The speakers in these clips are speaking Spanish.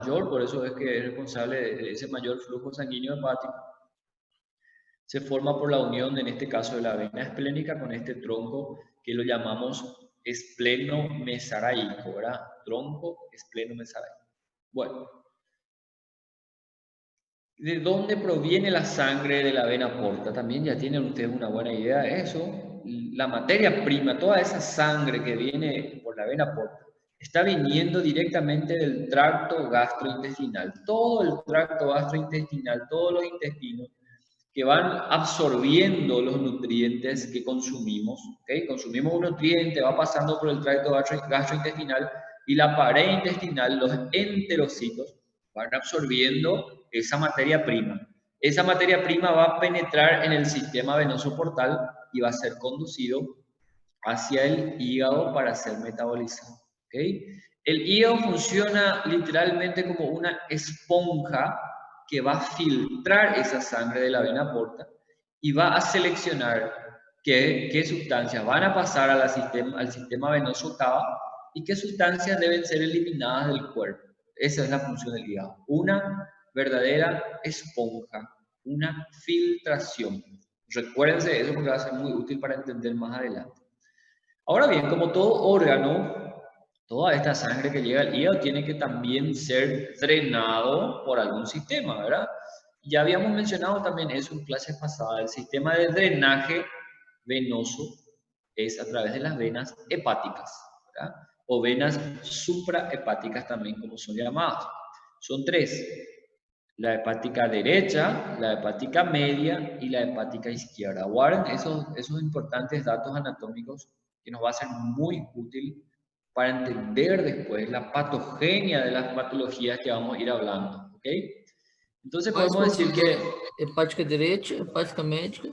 mayor, por eso es que es responsable de ese mayor flujo sanguíneo hepático. Se forma por la unión, en este caso, de la vena esplénica con este tronco que lo llamamos espleno-mesaraico, ¿verdad? Tronco espleno-mesaraico. Bueno, ¿de dónde proviene la sangre de la vena porta? También ya tienen ustedes una buena idea de eso. La materia prima, toda esa sangre que viene por la vena porta, está viniendo directamente del tracto gastrointestinal. Todo el tracto gastrointestinal, todos los intestinos que van absorbiendo los nutrientes que consumimos. ¿Okay? Consumimos un nutriente, va pasando por el tracto gastrointestinal y la pared intestinal, los enterocitos, van absorbiendo esa materia prima. Esa materia prima va a penetrar en el sistema venoso portal y va a ser conducido hacia el hígado para ser metabolizado. ¿Okay? El hígado funciona literalmente como una esponja que va a filtrar esa sangre de la vena porta y va a seleccionar qué sustancias van a pasar al sistema venoso cava y qué sustancias deben ser eliminadas del cuerpo. Esa es la función del hígado. Una verdadera esponja, una filtración. Recuérdense eso porque va a ser muy útil para entender más adelante. Ahora bien, como todo órgano, toda esta sangre que llega al hígado tiene que también ser drenado por algún sistema, ¿verdad? Ya habíamos mencionado también eso en clases pasadas. El sistema de drenaje venoso es a través de las venas hepáticas, ¿verdad? O venas suprahepáticas también, como son llamadas. Son tres: la hepática derecha, la hepática media y la hepática izquierda. Guarden esos importantes datos anatómicos que nos va a ser muy útil para entender después la patogenia de las patologías que vamos a ir hablando. ¿Ok? Entonces Quais podemos são decir essas? que Hepática direita, hepática médica.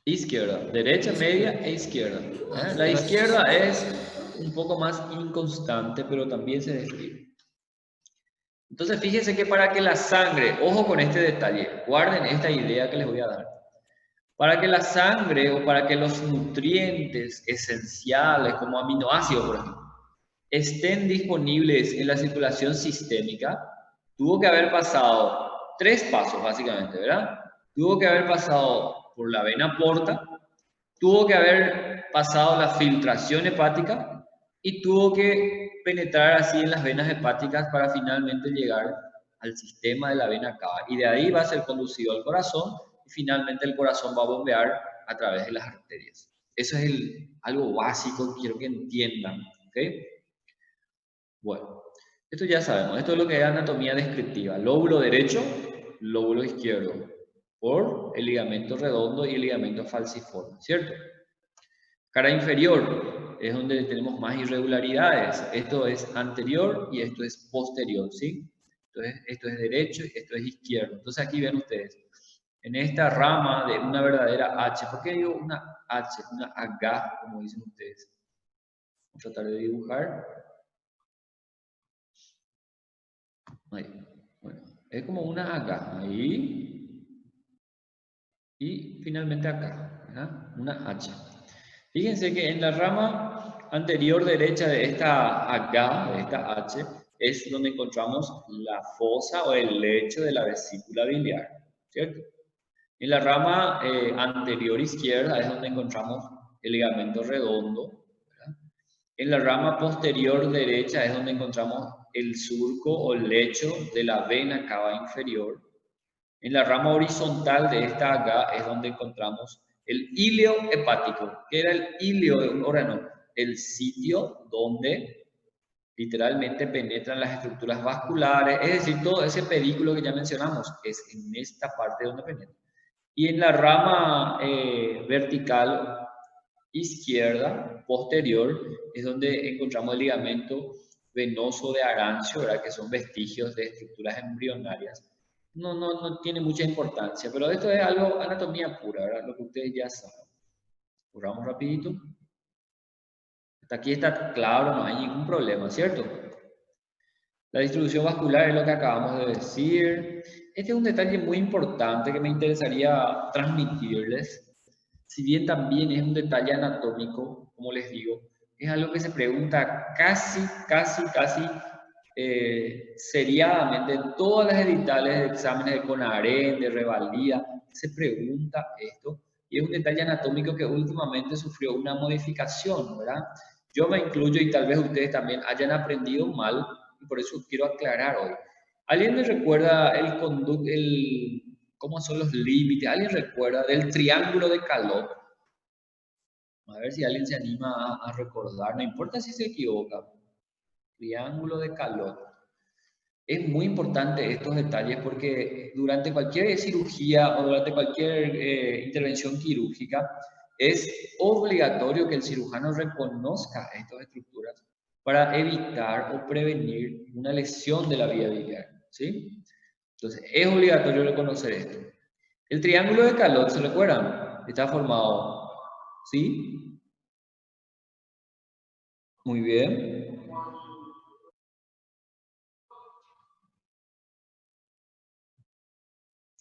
izquierda, derecha, media e izquierda. La izquierda es un poco más inconstante, pero también se describe. Entonces fíjense que para que la sangre, ojo con este detalle, guarden esta idea que les voy a dar. Para que la sangre o para que los nutrientes esenciales como aminoácidos, por ejemplo, estén disponibles en la circulación sistémica, tuvo que haber pasado tres pasos básicamente, ¿verdad? Tuvo que haber pasado por la vena porta, tuvo que haber pasado la filtración hepática y tuvo que penetrar así en las venas hepáticas para finalmente llegar al sistema de la vena cava. Y de ahí va a ser conducido al corazón y finalmente el corazón va a bombear a través de las arterias. Eso es algo básico que quiero que entiendan. ¿Okay? Bueno, esto ya sabemos. Esto es lo que es anatomía descriptiva. Lóbulo derecho, lóbulo izquierdo, por el ligamento redondo y el ligamento falciforme, ¿cierto? Cara inferior es donde tenemos más irregularidades. Esto es anterior y esto es posterior, ¿sí? Entonces, esto es derecho y esto es izquierdo. Entonces, aquí ven ustedes, en esta rama de una verdadera H, ¿por qué digo una H? Una H, como dicen ustedes. Vamos a tratar de dibujar. Ahí. Bueno, es como una H, ahí. Y finalmente acá, ¿verdad? Una H. Fíjense que en la rama anterior derecha de esta H, de esta H, es donde encontramos la fosa o el lecho de la vesícula biliar, ¿cierto? En la rama anterior izquierda es donde encontramos el ligamento redondo, ¿verdad? En la rama posterior derecha es donde encontramos el surco o lecho de la vena cava inferior. En la rama horizontal de esta acá es donde encontramos el híleo hepático. ¿Qué era el híleo de un órgano? El sitio donde literalmente penetran las estructuras vasculares, es decir, todo ese pedículo que ya mencionamos, es en esta parte donde penetra. Y en la rama vertical izquierda, posterior, es donde encontramos el ligamento venoso de Arancio, ¿verdad? Que son vestigios de estructuras embrionarias. No tiene mucha importancia, pero esto es algo anatomía pura, ¿verdad? Lo que ustedes ya saben. Borramos rapidito. Hasta aquí está claro, no hay ningún problema, ¿cierto? La distribución vascular es lo que acabamos de decir. Este es un detalle muy importante que me interesaría transmitirles. Si bien también es un detalle anatómico, como les digo, es algo que se pregunta casi seriadamente en todas las editales de exámenes de CONAREN, de revalida, se pregunta esto, y es un detalle anatómico que últimamente sufrió una modificación, ¿verdad? Yo me incluyo y tal vez ustedes también hayan aprendido mal, y por eso quiero aclarar hoy. ¿Alguien me recuerda cómo son los límites? ¿Alguien recuerda del triángulo de Calot? A ver si alguien se anima a recordar, no importa si se equivoca. Triángulo de Calot. Es muy importante estos detalles porque durante cualquier cirugía o durante cualquier intervención quirúrgica es obligatorio que el cirujano reconozca estas estructuras para evitar o prevenir una lesión de la vía biliar, ¿sí? Entonces, es obligatorio reconocer esto. El triángulo de Calot, ¿se recuerdan? Está formado, ¿sí? Muy bien.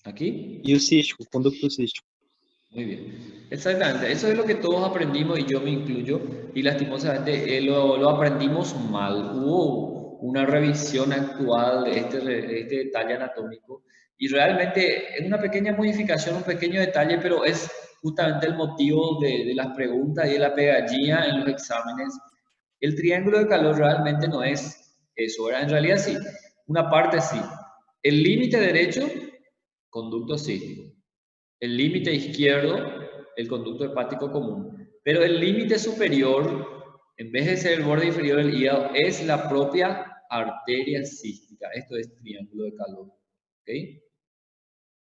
¿Aquí? E o cístico, conducto cístico. Muy bien. Exactamente. Eso es lo que todos aprendimos y yo me incluyo. Y lastimosamente lo aprendimos mal. Hubo una revisión actual de este detalle anatómico y realmente es una pequeña modificación, un pequeño detalle, pero es justamente el motivo de las preguntas y de la pegadilla en los exámenes. El triángulo de calor realmente no es eso, ¿verdad? En realidad sí. Una parte sí. El límite derecho, conducto cístico. El límite izquierdo, el conducto hepático común. Pero el límite superior, en vez de ser el borde inferior del hígado, es la propia arteria cística. Esto es triángulo de calor. ¿Ok?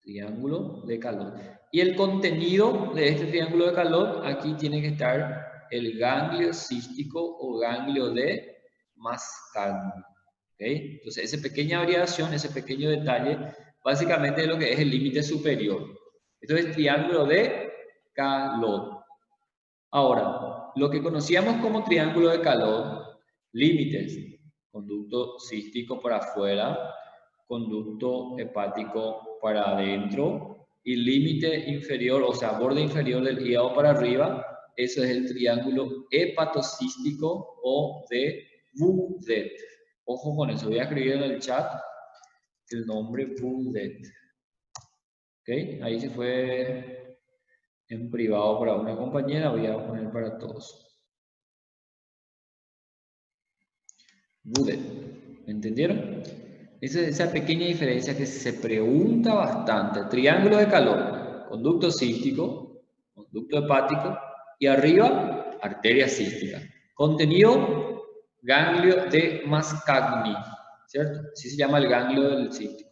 Triángulo de calor. Y el contenido de este triángulo de calor, aquí tiene que estar el ganglio cístico o ganglio de Mascagni. ¿Ok? Entonces, esa pequeña variación, ese pequeño detalle, básicamente es lo que es el límite superior. Esto es triángulo de Calot. Ahora, lo que conocíamos como triángulo de Calot, límites, conducto cístico para afuera, conducto hepático para adentro y límite inferior, o sea, borde inferior del hígado para arriba, eso es el triángulo hepatocístico o de Boudet. Ojo con eso, voy a escribir en el chat el nombre Boudet. ¿Ok? Ahí se fue en privado para una compañera, voy a poner para todos. Boudet. ¿Me entendieron? Esa pequeña diferencia que se pregunta bastante. Triángulo de calor, conducto cístico, conducto hepático y arriba, arteria cística. Contenido, ganglio de Mascagni, ¿cierto? Así se llama el ganglio del cístico.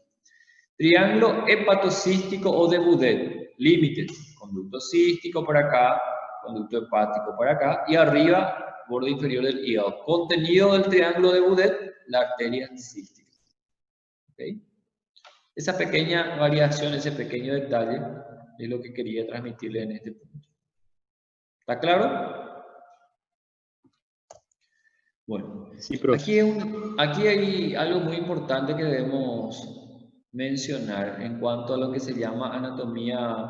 Triángulo hepatocístico o de Boudet, límites, conducto cístico por acá, conducto hepático por acá y arriba, borde inferior del hígado. Contenido del triángulo de Boudet, la arteria cística. ¿Okay? Esa pequeña variación, ese pequeño detalle es lo que quería transmitirle en este punto. ¿Está claro? Bueno, Sí, profe. aquí hay algo muy importante que debemos mencionar en cuanto a lo que se llama anatomía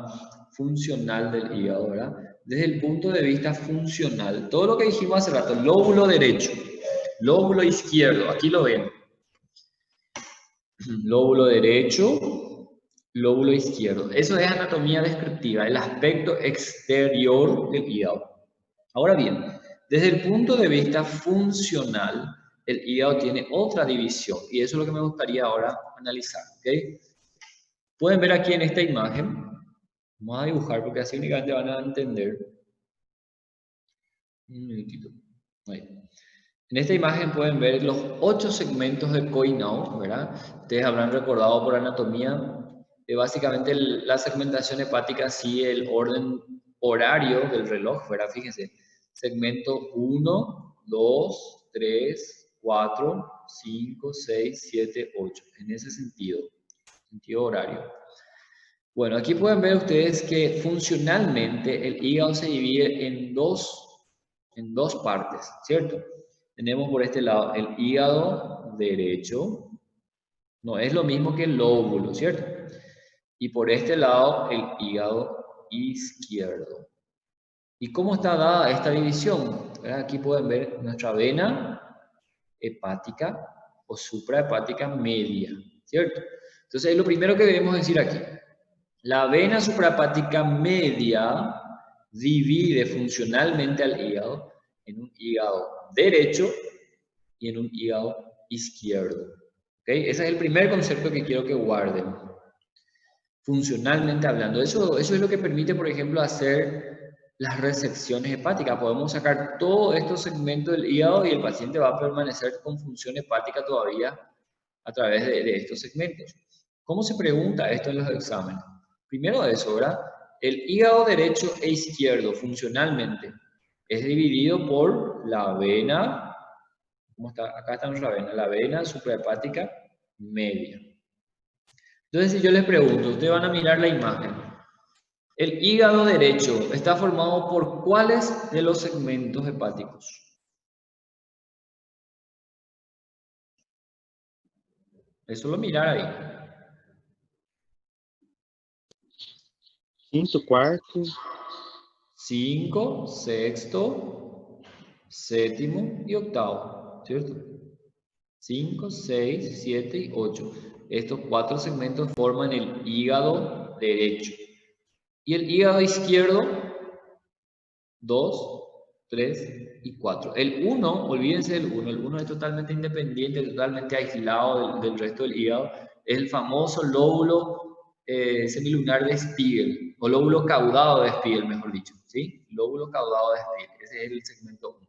funcional del hígado, ¿verdad? Desde el punto de vista funcional, todo lo que dijimos hace rato, lóbulo derecho, lóbulo izquierdo, aquí lo ven. Lóbulo derecho, lóbulo izquierdo. Eso es anatomía descriptiva, el aspecto exterior del hígado. Ahora bien, desde el punto de vista funcional, el hígado tiene otra división y eso es lo que me gustaría ahora analizar. ¿Okay? Pueden ver aquí en esta imagen, vamos a dibujar porque así únicamente van a entender. Un minutito. Ahí. En esta imagen pueden ver los 8 segmentos de Coinau, ¿verdad? Ustedes habrán recordado por anatomía, básicamente la segmentación hepática sigue el orden horario del reloj, ¿verdad? Fíjense, segmento 1, 2, 3, 4, 5, 6, 7, 8, en ese sentido horario. Bueno, aquí pueden ver ustedes que funcionalmente el hígado se divide en dos partes, ¿cierto? Tenemos por este lado el hígado derecho, no es lo mismo que el lóbulo, ¿cierto? Y por este lado el hígado izquierdo. ¿Y cómo está dada esta división? Aquí pueden ver nuestra vena hepática o suprahepática media, ¿cierto? Entonces, lo primero que debemos decir aquí, la vena suprahepática media divide funcionalmente al hígado en un hígado derecho y en un hígado izquierdo. ¿Okay? Ese es el primer concepto que quiero que guarden. Funcionalmente hablando, eso es lo que permite, por ejemplo, hacer las resecciones hepáticas. Podemos sacar todos estos segmentos del hígado y el paciente va a permanecer con función hepática todavía a través de estos segmentos. ¿Cómo se pregunta esto en los exámenes? Primero eso, ¿verdad? El hígado derecho e izquierdo funcionalmente es dividido por la vena, ¿cómo está? Acá está nuestra vena, la vena suprahepática media. Entonces, si yo les pregunto, ustedes van a mirar la imagen. El hígado derecho está formado por ¿cuáles de los segmentos hepáticos? Eso lo mirar ahí. Quinto, cuarto. 5, sexto, séptimo y octavo, ¿cierto? 5, 6, 7 y 8. Estos 4 segmentos forman el hígado derecho. Y el hígado izquierdo, 2, 3 y 4. El 1, olvídense del 1, el 1 es totalmente independiente, totalmente aislado del resto del hígado. Es el famoso lóbulo semilunar de Spiegel, o lóbulo caudado de Spiegel, mejor dicho, ¿sí? Lóbulo caudado de Spiegel, ese es el segmento 1.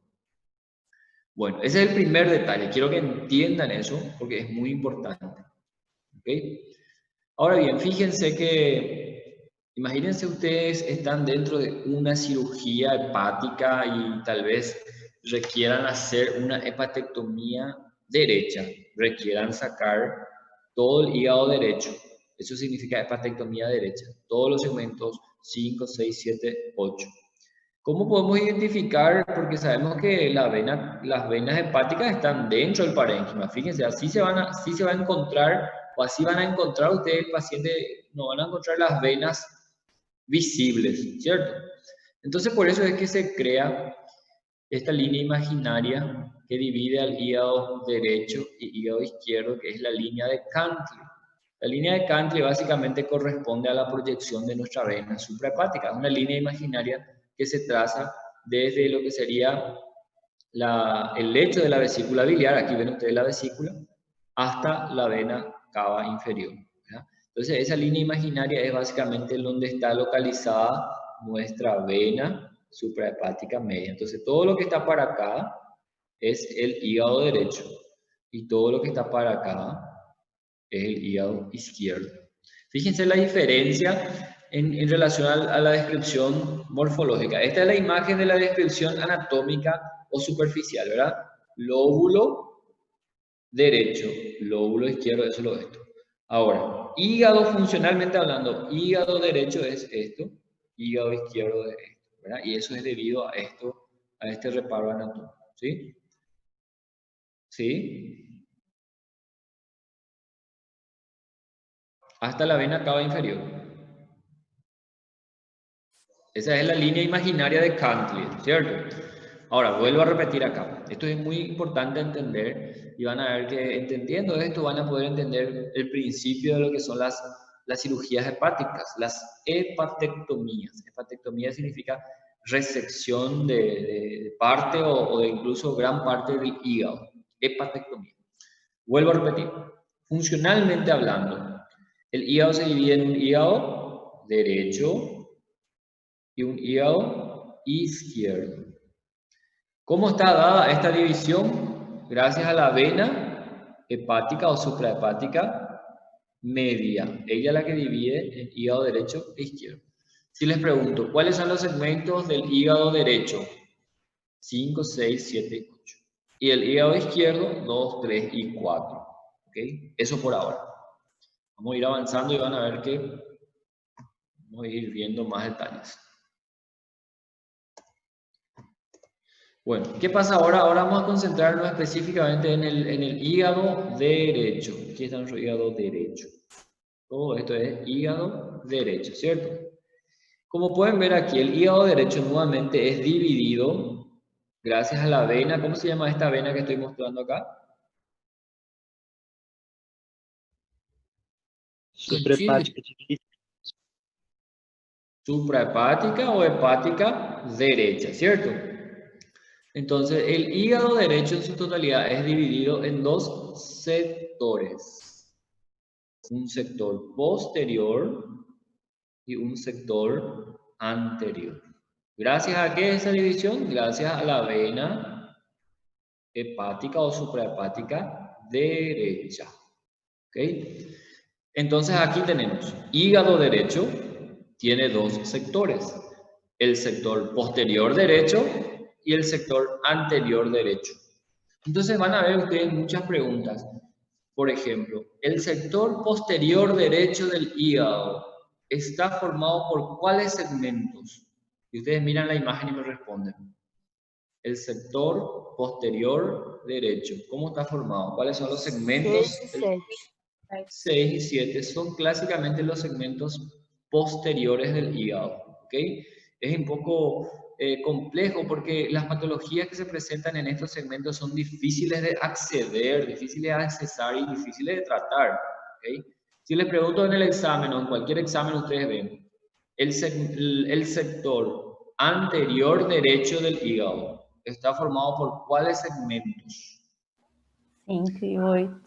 Bueno, ese es el primer detalle, quiero que entiendan eso porque es muy importante. ¿Okay? Ahora bien, fíjense que, imagínense ustedes están dentro de una cirugía hepática y tal vez requieran hacer una hepatectomía derecha, requieran sacar todo el hígado derecho. Eso significa hepatectomía derecha, todos los segmentos 5, 6, 7, 8. ¿Cómo podemos identificar? Porque sabemos que las venas hepáticas están dentro del parénquima. Fíjense, así se va a encontrar, o así van a encontrar ustedes, el paciente, no van a encontrar las venas visibles, ¿cierto? Entonces, por eso es que se crea esta línea imaginaria que divide al hígado derecho y hígado izquierdo, que es la línea de Cantley. La línea de Cantley básicamente corresponde a la proyección de nuestra vena suprahepática. Es una línea imaginaria que se traza desde lo que sería el lecho de la vesícula biliar, aquí ven ustedes la vesícula, hasta la vena cava inferior. ¿Ya? Entonces esa línea imaginaria es básicamente donde está localizada nuestra vena suprahepática media. Entonces todo lo que está para acá es el hígado derecho y todo lo que está para acá es el hígado izquierdo. Fíjense la diferencia en relación a la descripción morfológica. Esta es la imagen de la descripción anatómica o superficial, ¿verdad? Lóbulo derecho, lóbulo izquierdo, eso es lo esto. Ahora, hígado funcionalmente hablando, hígado derecho es esto, hígado izquierdo es esto, ¿verdad? Y eso es debido a esto, a este reparo anatómico, ¿sí? ¿Sí? Hasta la vena cava inferior. Esa es la línea imaginaria de Cantley, ¿cierto? Ahora, vuelvo a repetir acá. Esto es muy importante entender y van a ver que entendiendo esto van a poder entender el principio de lo que son las cirugías hepáticas, las hepatectomías. Hepatectomía significa resección de parte o de incluso gran parte del hígado. Hepatectomía. Vuelvo a repetir. Funcionalmente hablando, el hígado se divide en un hígado derecho y un hígado izquierdo. ¿Cómo está dada esta división? Gracias a la vena hepática o suprahepática media. Ella es la que divide el hígado derecho e izquierdo. Si les pregunto, ¿cuáles son los segmentos del hígado derecho? 5, 6, 7, 8. Y el hígado izquierdo, 2, 3 y 4. ¿Okay? Eso por ahora. Vamos a ir avanzando y van a ver que vamos a ir viendo más detalles. Bueno, ¿qué pasa ahora? Ahora vamos a concentrarnos específicamente en el hígado derecho. Aquí está nuestro hígado derecho. Todo esto es hígado derecho, ¿cierto? Como pueden ver aquí, el hígado derecho nuevamente es dividido gracias a la vena. ¿Cómo se llama esta vena que estoy mostrando acá? Suprahepática direita. Suprahepática o hepática derecha, ¿cierto? Entonces, el hígado derecho en su totalidad es dividido en dos sectores. Un sector posterior y un sector anterior. ¿Gracias a qué esa división? Gracias a la vena hepática o suprahepática derecha. ¿Ok? Entonces aquí tenemos hígado derecho, tiene dos sectores. El sector posterior derecho y el sector anterior derecho. Entonces van a ver ustedes muchas preguntas. Por ejemplo, el sector posterior derecho del hígado está formado por ¿cuáles segmentos? Y ustedes miran la imagen y me responden. El sector posterior derecho, ¿cómo está formado? ¿Cuáles son los segmentos? 6 y 7. 6 y 7 son clásicamente los segmentos posteriores del hígado. ¿Ok? Es un poco complejo porque las patologías que se presentan en estos segmentos son difíciles de acceder, difíciles de accesar y difíciles de tratar. ¿Ok? Si les pregunto en el examen o en cualquier examen ustedes ven, el sector anterior derecho del hígado está formado por ¿cuáles segmentos? 5 y 8.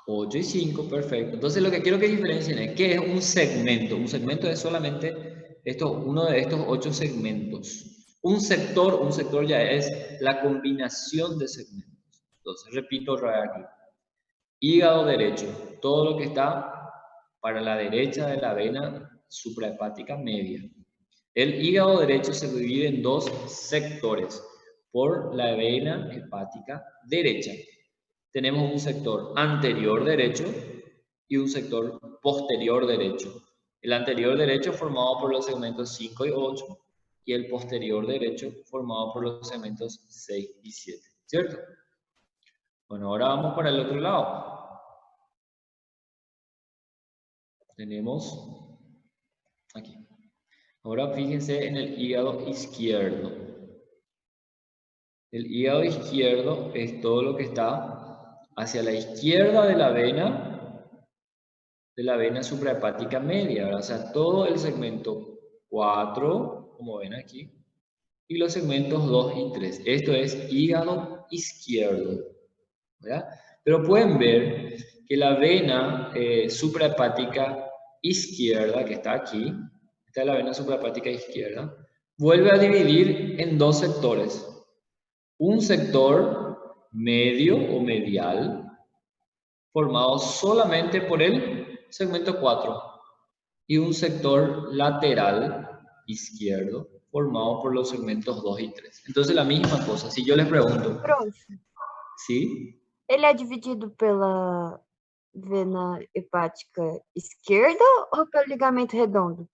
8 y 5, perfecto. Entonces lo que quiero que diferencien es ¿qué es un segmento? Un segmento es solamente uno de estos 8 segmentos. Un sector ya es la combinación de segmentos. Entonces, repito otra vez aquí. Hígado derecho, todo lo que está para la derecha de la vena suprahepática media. El hígado derecho se divide en dos sectores por la vena hepática derecha. Tenemos un sector anterior derecho y un sector posterior derecho. El anterior derecho formado por los segmentos 5 y 8 y el posterior derecho formado por los segmentos 6 y 7, ¿cierto? Bueno, ahora vamos para el otro lado. Tenemos aquí. Ahora fíjense en el hígado izquierdo. El hígado izquierdo es todo lo que está hacia la izquierda de la vena suprahepática media, ¿verdad? O sea, todo el segmento 4, como ven aquí, y los segmentos 2 y 3. Esto es hígado izquierdo, ¿verdad? Pero pueden ver que la vena suprahepática izquierda, que está aquí, esta es la vena suprahepática izquierda, vuelve a dividir en dos sectores. Un sector medio o medial, formado solamente por el segmento 4, y un sector lateral izquierdo, formado por los segmentos 2 y 3. Entonces la misma cosa, si yo les pregunto, Prof, ¿sí? ele é dividido pela vena hepática esquerda ou pelo ligamento redondo?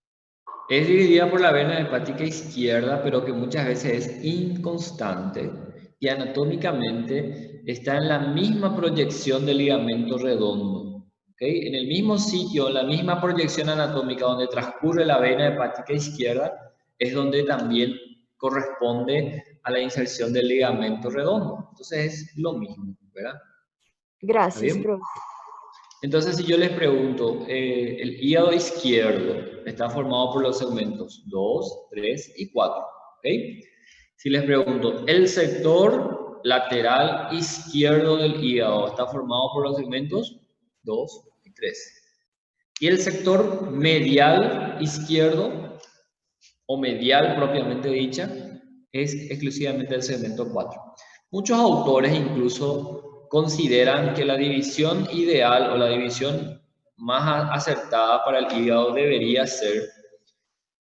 Es dividida por la vena hepática izquierda, pero que muchas veces es inconstante y anatómicamente está en la misma proyección del ligamento redondo. ¿Okay? En el mismo sitio, la misma proyección anatómica donde transcurre la vena hepática izquierda, es donde también corresponde a la inserción del ligamento redondo. Entonces es lo mismo, ¿verdad? Gracias, ¿Está bien? prof. Entonces, si yo les pregunto, el hígado izquierdo está formado por los segmentos 2, 3 y 4. ¿Okay? Si les pregunto, el sector lateral izquierdo del hígado está formado por los segmentos 2 y 3. Y el sector medial izquierdo, o medial propiamente dicha, es exclusivamente el segmento 4. Muchos autores incluso consideran que la división ideal o la división más acertada para el hígado debería ser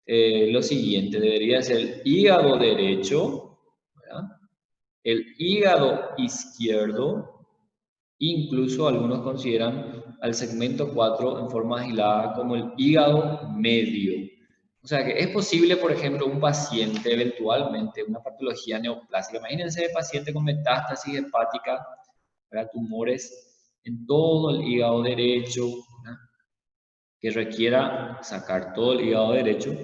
lo siguiente, debería ser el hígado derecho, ¿verdad? El hígado izquierdo, incluso algunos consideran al segmento 4 en forma aislada como el hígado medio. O sea que es posible, por ejemplo, un paciente eventualmente, una patología neoplásica, imagínense paciente con metástasis hepática, ¿verdad? Tumores en todo el hígado derecho, ¿verdad? Que requiera sacar todo el hígado derecho,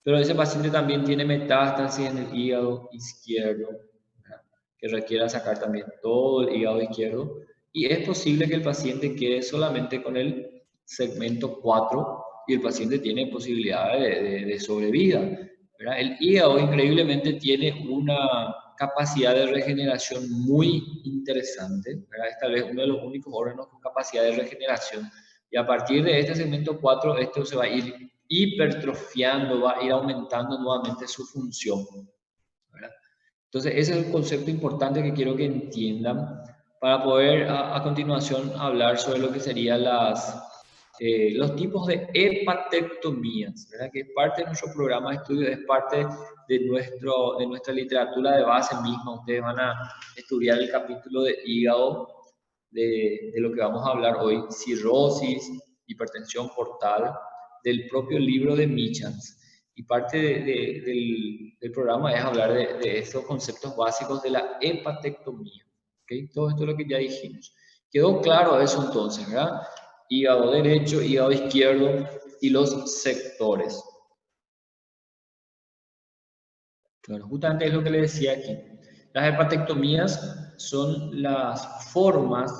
pero ese paciente también tiene metástasis en el hígado izquierdo, ¿verdad? Que requiera sacar también todo el hígado izquierdo, y es posible que el paciente quede solamente con el segmento 4 y el paciente tiene posibilidad de sobrevida, ¿verdad? El hígado increíblemente tiene una capacidad de regeneración muy interesante, ¿verdad? Es tal vez uno de los únicos órganos con capacidad de regeneración. Y a partir de este segmento 4, esto se va a ir hipertrofiando, va a ir aumentando nuevamente su función, ¿verdad? Entonces, ese es el concepto importante que quiero que entiendan para poder a continuación hablar sobre lo que serían los tipos de hepatectomías, ¿verdad? Que es parte de nuestro programa de estudio, es parte de nuestra literatura de base misma. Ustedes van a estudiar el capítulo de hígado, de lo que vamos a hablar hoy, cirrosis, hipertensión portal, del propio libro de Michans. Y parte del programa es hablar de estos conceptos básicos de la hepatectomía. ¿Okay? Todo esto es lo que ya dijimos. ¿Quedó claro eso entonces, verdad? Hígado derecho, hígado izquierdo y los sectores. Bueno, justamente es lo que le decía aquí. Las hepatectomías son las formas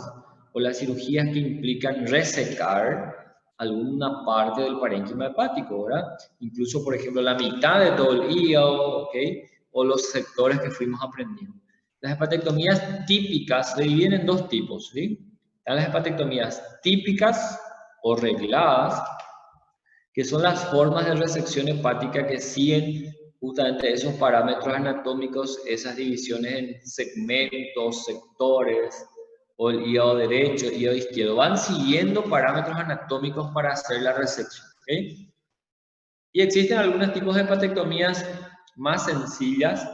o las cirugías que implican resecar alguna parte del parénquima hepático, ¿verdad? Incluso, por ejemplo, la mitad de todo el hígado, ¿ok? O los sectores que fuimos aprendiendo. Las hepatectomías típicas se dividen en dos tipos, ¿sí? Están las hepatectomías típicas o regladas, que son las formas de resección hepática que siguen justamente esos parámetros anatómicos, esas divisiones en segmentos, sectores, o el hígado derecho, el hígado izquierdo, van siguiendo parámetros anatómicos para hacer la resección, ¿okay? Y existen algunos tipos de hepatectomías más sencillas,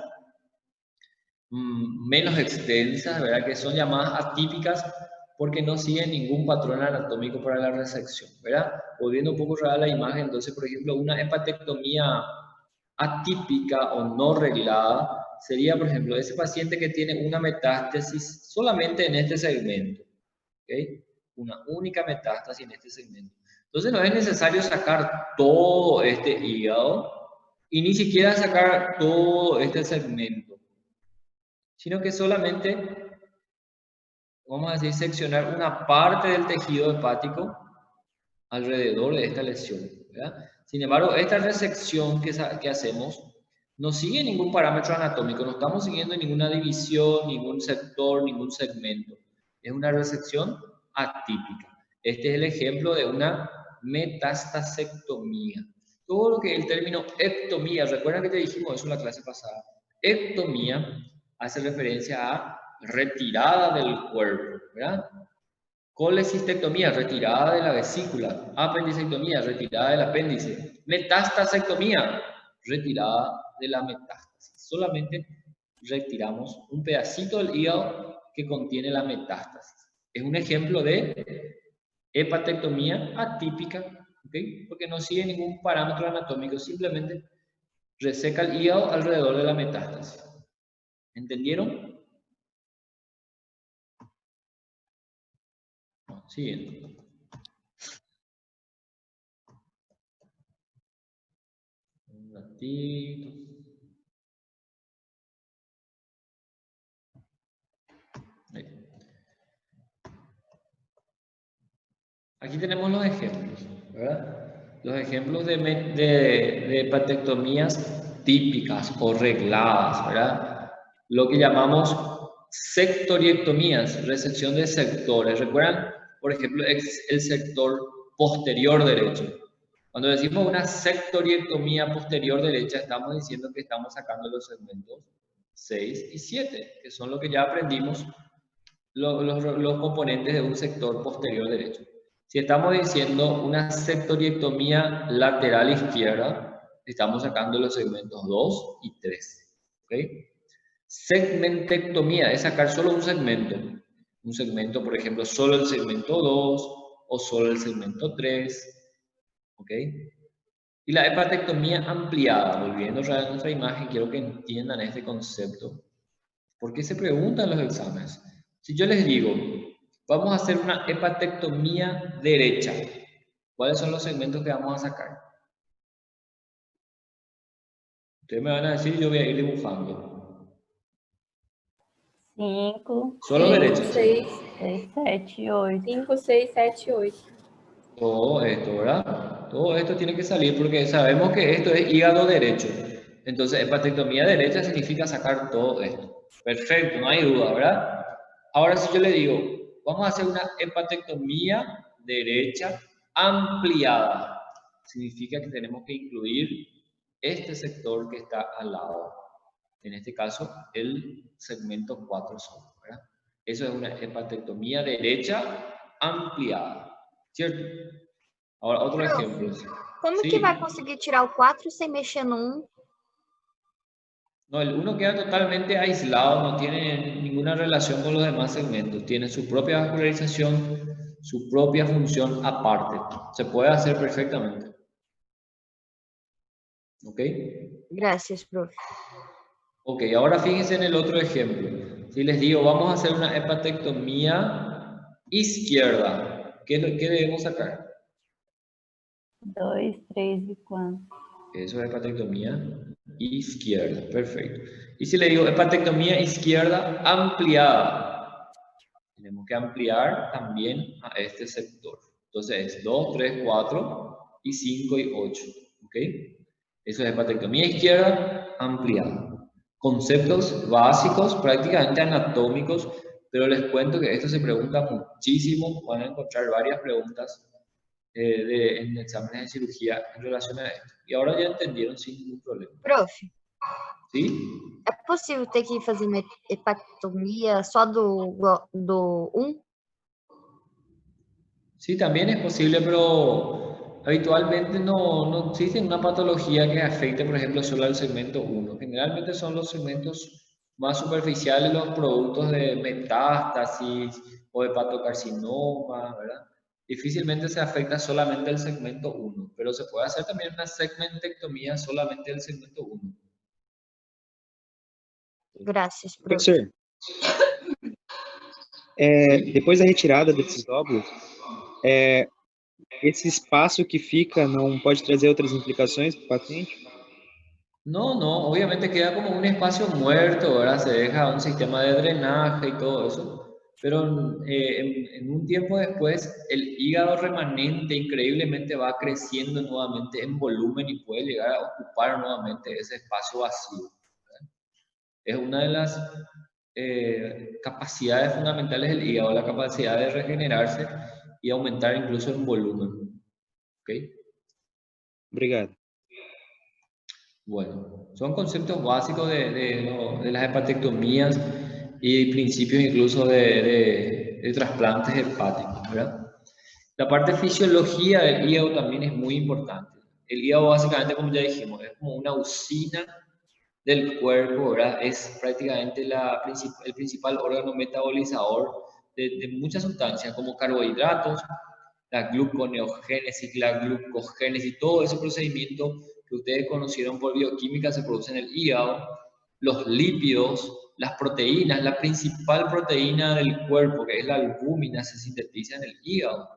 menos extensas, ¿verdad? Que son llamadas atípicas porque no siguen ningún patrón anatómico para la resección, ¿verdad? Volviendo un poco a la imagen, entonces, por ejemplo, una hepatectomía atípica o no reglada sería, por ejemplo, ese paciente que tiene una metástasis solamente en este segmento, ¿ok? Una única metástasis en este segmento. Entonces no es necesario sacar todo este hígado y ni siquiera sacar todo este segmento, sino que solamente, vamos a decir, seccionar una parte del tejido hepático alrededor de esta lesión, ¿verdad? Sin embargo, esta resección que hacemos no sigue ningún parámetro anatómico, no estamos siguiendo ninguna división, ningún sector, ningún segmento. Es una resección atípica. Este es el ejemplo de una metastasectomía. Todo lo que es el término ectomía, recuerdan que te dijimos eso en la clase pasada. Ectomía hace referencia a retirada del cuerpo, ¿verdad? Colecistectomía, retirada de la vesícula. Apendicectomía, retirada del apéndice. Metastasectomía, retirada de la metástasis. Solamente retiramos un pedacito del hígado que contiene la metástasis. Es un ejemplo de hepatectomía atípica, ¿okay? Porque no sigue ningún parámetro anatómico, simplemente reseca el hígado alrededor de la metástasis. ¿Entendieron? Siguiente. Un ratito. Ahí. Aquí tenemos los ejemplos, ¿verdad? Los ejemplos de hepatectomías típicas o regladas, ¿verdad? Lo que llamamos sectoriectomías, resección de sectores. ¿Recuerdan? Por ejemplo, el sector posterior derecho. Cuando decimos una sectoriectomía posterior derecha, estamos diciendo que estamos sacando los segmentos 6 y 7, que son lo que ya aprendimos, los componentes de un sector posterior derecho. Si estamos diciendo una sectoriectomía lateral izquierda, estamos sacando los segmentos 2 y 3. ¿Okay? Segmentectomía es sacar solo un segmento. Un segmento, por ejemplo, solo el segmento 2 o solo el segmento 3. ¿Ok? Y la hepatectomía ampliada, volviendo a nuestra imagen, quiero que entiendan este concepto. ¿Por qué se preguntan los exámenes? Si yo les digo, vamos a hacer una hepatectomía derecha, ¿cuáles son los segmentos que vamos a sacar? Ustedes me van a decir, yo voy a ir dibujando. 5, Solo derecha. 6, 7, 8. 5, 6, 7, 8. todo esto, ¿verdad? Todo esto tiene que salir porque sabemos que esto es hígado derecho. Entonces, hepatectomía derecha significa sacar todo esto. Perfecto, no hay duda, ¿verdad? Ahora si yo le digo, vamos a hacer una hepatectomía derecha ampliada. Significa que tenemos que incluir este sector que está al lado. En este caso, el segmento 4 solo, ¿verdad? Eso es una hepatectomía derecha ampliada, ¿cierto? Ahora, otro Prof, ejemplo. como que vai Sí, conseguir tirar o 4 sem mexer no 1? no, el 1 queda totalmente aislado, no tiene ninguna relación con los demás segmentos, tiene su propia vascularización, su propia función aparte. Se puede hacer perfectamente. ¿Ok? Graças, prof. Ok, ahora fíjense en el otro ejemplo. Si les digo, vamos a hacer una hepatectomía izquierda, ¿qué debemos sacar? 2, 3 e 4. Eso es hepatectomía izquierda, perfecto. Y si le digo hepatectomía izquierda ampliada, tenemos que ampliar también a este sector. Entonces es 2, 3, 4 y 5 y 8. ¿Ok? Eso es hepatectomía izquierda ampliada. Conceptos básicos, prácticamente anatómicos, pero les cuento que esto se pregunta muchísimo. Van a encontrar varias preguntas en exámenes de cirugía en relación a esto. Y ahora ya entendieron sin ningún problema. Prof, ¿Sí? é possível ter que fazer uma hepatectomia só do 1? Sí, también es posible, pero habitualmente no existe una patología que afecte, por ejemplo, solo al segmento 1. Generalmente son los segmentos más superficiales, los productos de metástasis o hepatocarcinoma, ¿verdad? Difícilmente se afecta solamente el segmento 1, pero se puede hacer también una segmentectomía solamente del segmento 1. Graças, prof. Professor, ¿Sí? depois da retirada desses lóbulos, esse espaço que fica não pode trazer outras implicações para o paciente? No, obviamente queda como un espacio muerto, ¿verdad? Se deja un sistema de drenaje y todo eso, pero en un tiempo después el hígado remanente increíblemente va creciendo nuevamente en volumen y puede llegar a ocupar nuevamente ese espacio vacío. ¿Verdad? Es una de las capacidades fundamentales del hígado, la capacidad de regenerarse y aumentar incluso en volumen. ¿Ok? Obrigado. Bueno, son conceptos básicos de las hepatectomías y principios incluso de trasplantes hepáticos, ¿verdad? La parte de fisiología del hígado también es muy importante. El hígado básicamente, como ya dijimos, es como una usina del cuerpo, ¿verdad? Es prácticamente el principal órgano metabolizador de muchas sustancias como carbohidratos, la gluconeogénesis, la glucogénesis, todo ese procedimiento que ustedes conocieron por bioquímica se produce en el hígado, los lípidos, las proteínas, la principal proteína del cuerpo, que es la albúmina, se sintetiza en el hígado.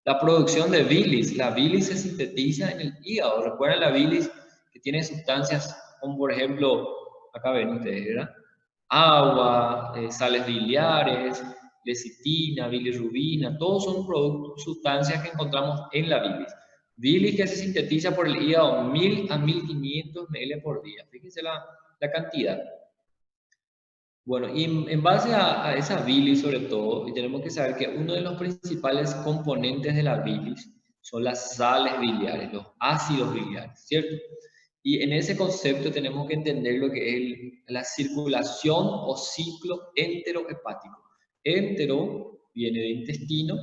La producción de bilis, la bilis se sintetiza en el hígado. Recuerden la bilis que tiene sustancias como por ejemplo, acá ven ustedes, ¿verdad? Agua, sales biliares, lecitina, bilirrubina, todos son sustancias que encontramos en la bilis. Bilis que se sintetiza por el hígado 1000 a 1500 ml por día. Fíjense la cantidad. Bueno, y en base a esa bilis sobre todo, tenemos que saber que uno de los principales componentes de la bilis son las sales biliares, los ácidos biliares, ¿cierto? Y en ese concepto tenemos que entender lo que es la circulación o ciclo enterohepático. Entero viene de intestino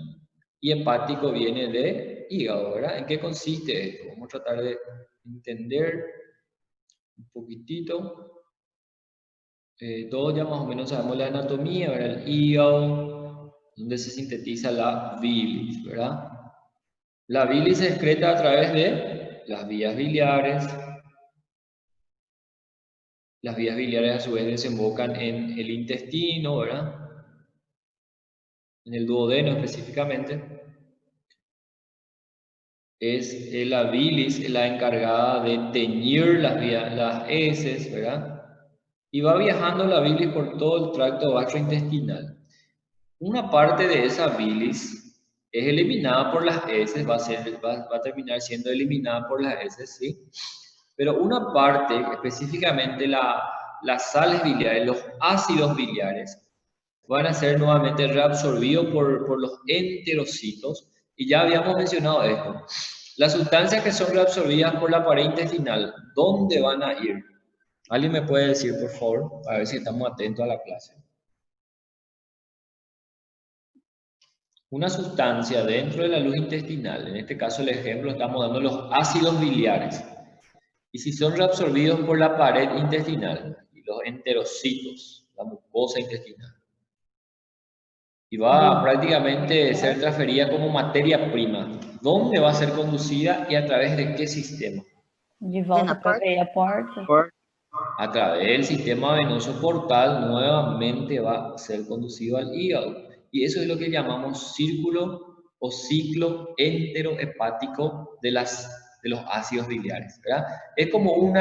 y hepático viene de hígado, ¿verdad? ¿En qué consiste esto? Vamos a tratar de entender un poquitito. Todos ya más o menos sabemos la anatomía, ¿verdad? El hígado, donde se sintetiza la bilis, ¿verdad? La bilis se excreta a través de las vías biliares. Las vías biliares a su vez desembocan en el intestino, ¿verdad? En el duodeno específicamente. Es la bilis la encargada de teñir las heces, ¿verdad? Y va viajando la bilis por todo el tracto gastrointestinal. Una parte de esa bilis es eliminada por las heces, va a terminar siendo eliminada por las heces, ¿sí? Pero una parte, específicamente las sales biliares, los ácidos biliares, van a ser nuevamente reabsorbidos por los enterocitos. Y ya habíamos mencionado esto. Las sustancias que son reabsorbidas por la pared intestinal, ¿dónde van a ir? ¿Alguien me puede decir, por favor? A ver si estamos atentos a la clase. Una sustancia dentro de la luz intestinal, en este caso el ejemplo estamos dando los ácidos biliares. Y si son reabsorbidos por la pared intestinal y los enterocitos, la mucosa intestinal, y va a prácticamente ser transferida como materia prima, ¿dónde va a ser conducida y a través de qué sistema? De volta para a veia porta. A través del sistema venoso portal nuevamente va a ser conducido al hígado. Y eso es lo que llamamos círculo o ciclo enterohepático de los ácidos biliares, ¿verdad? Es como un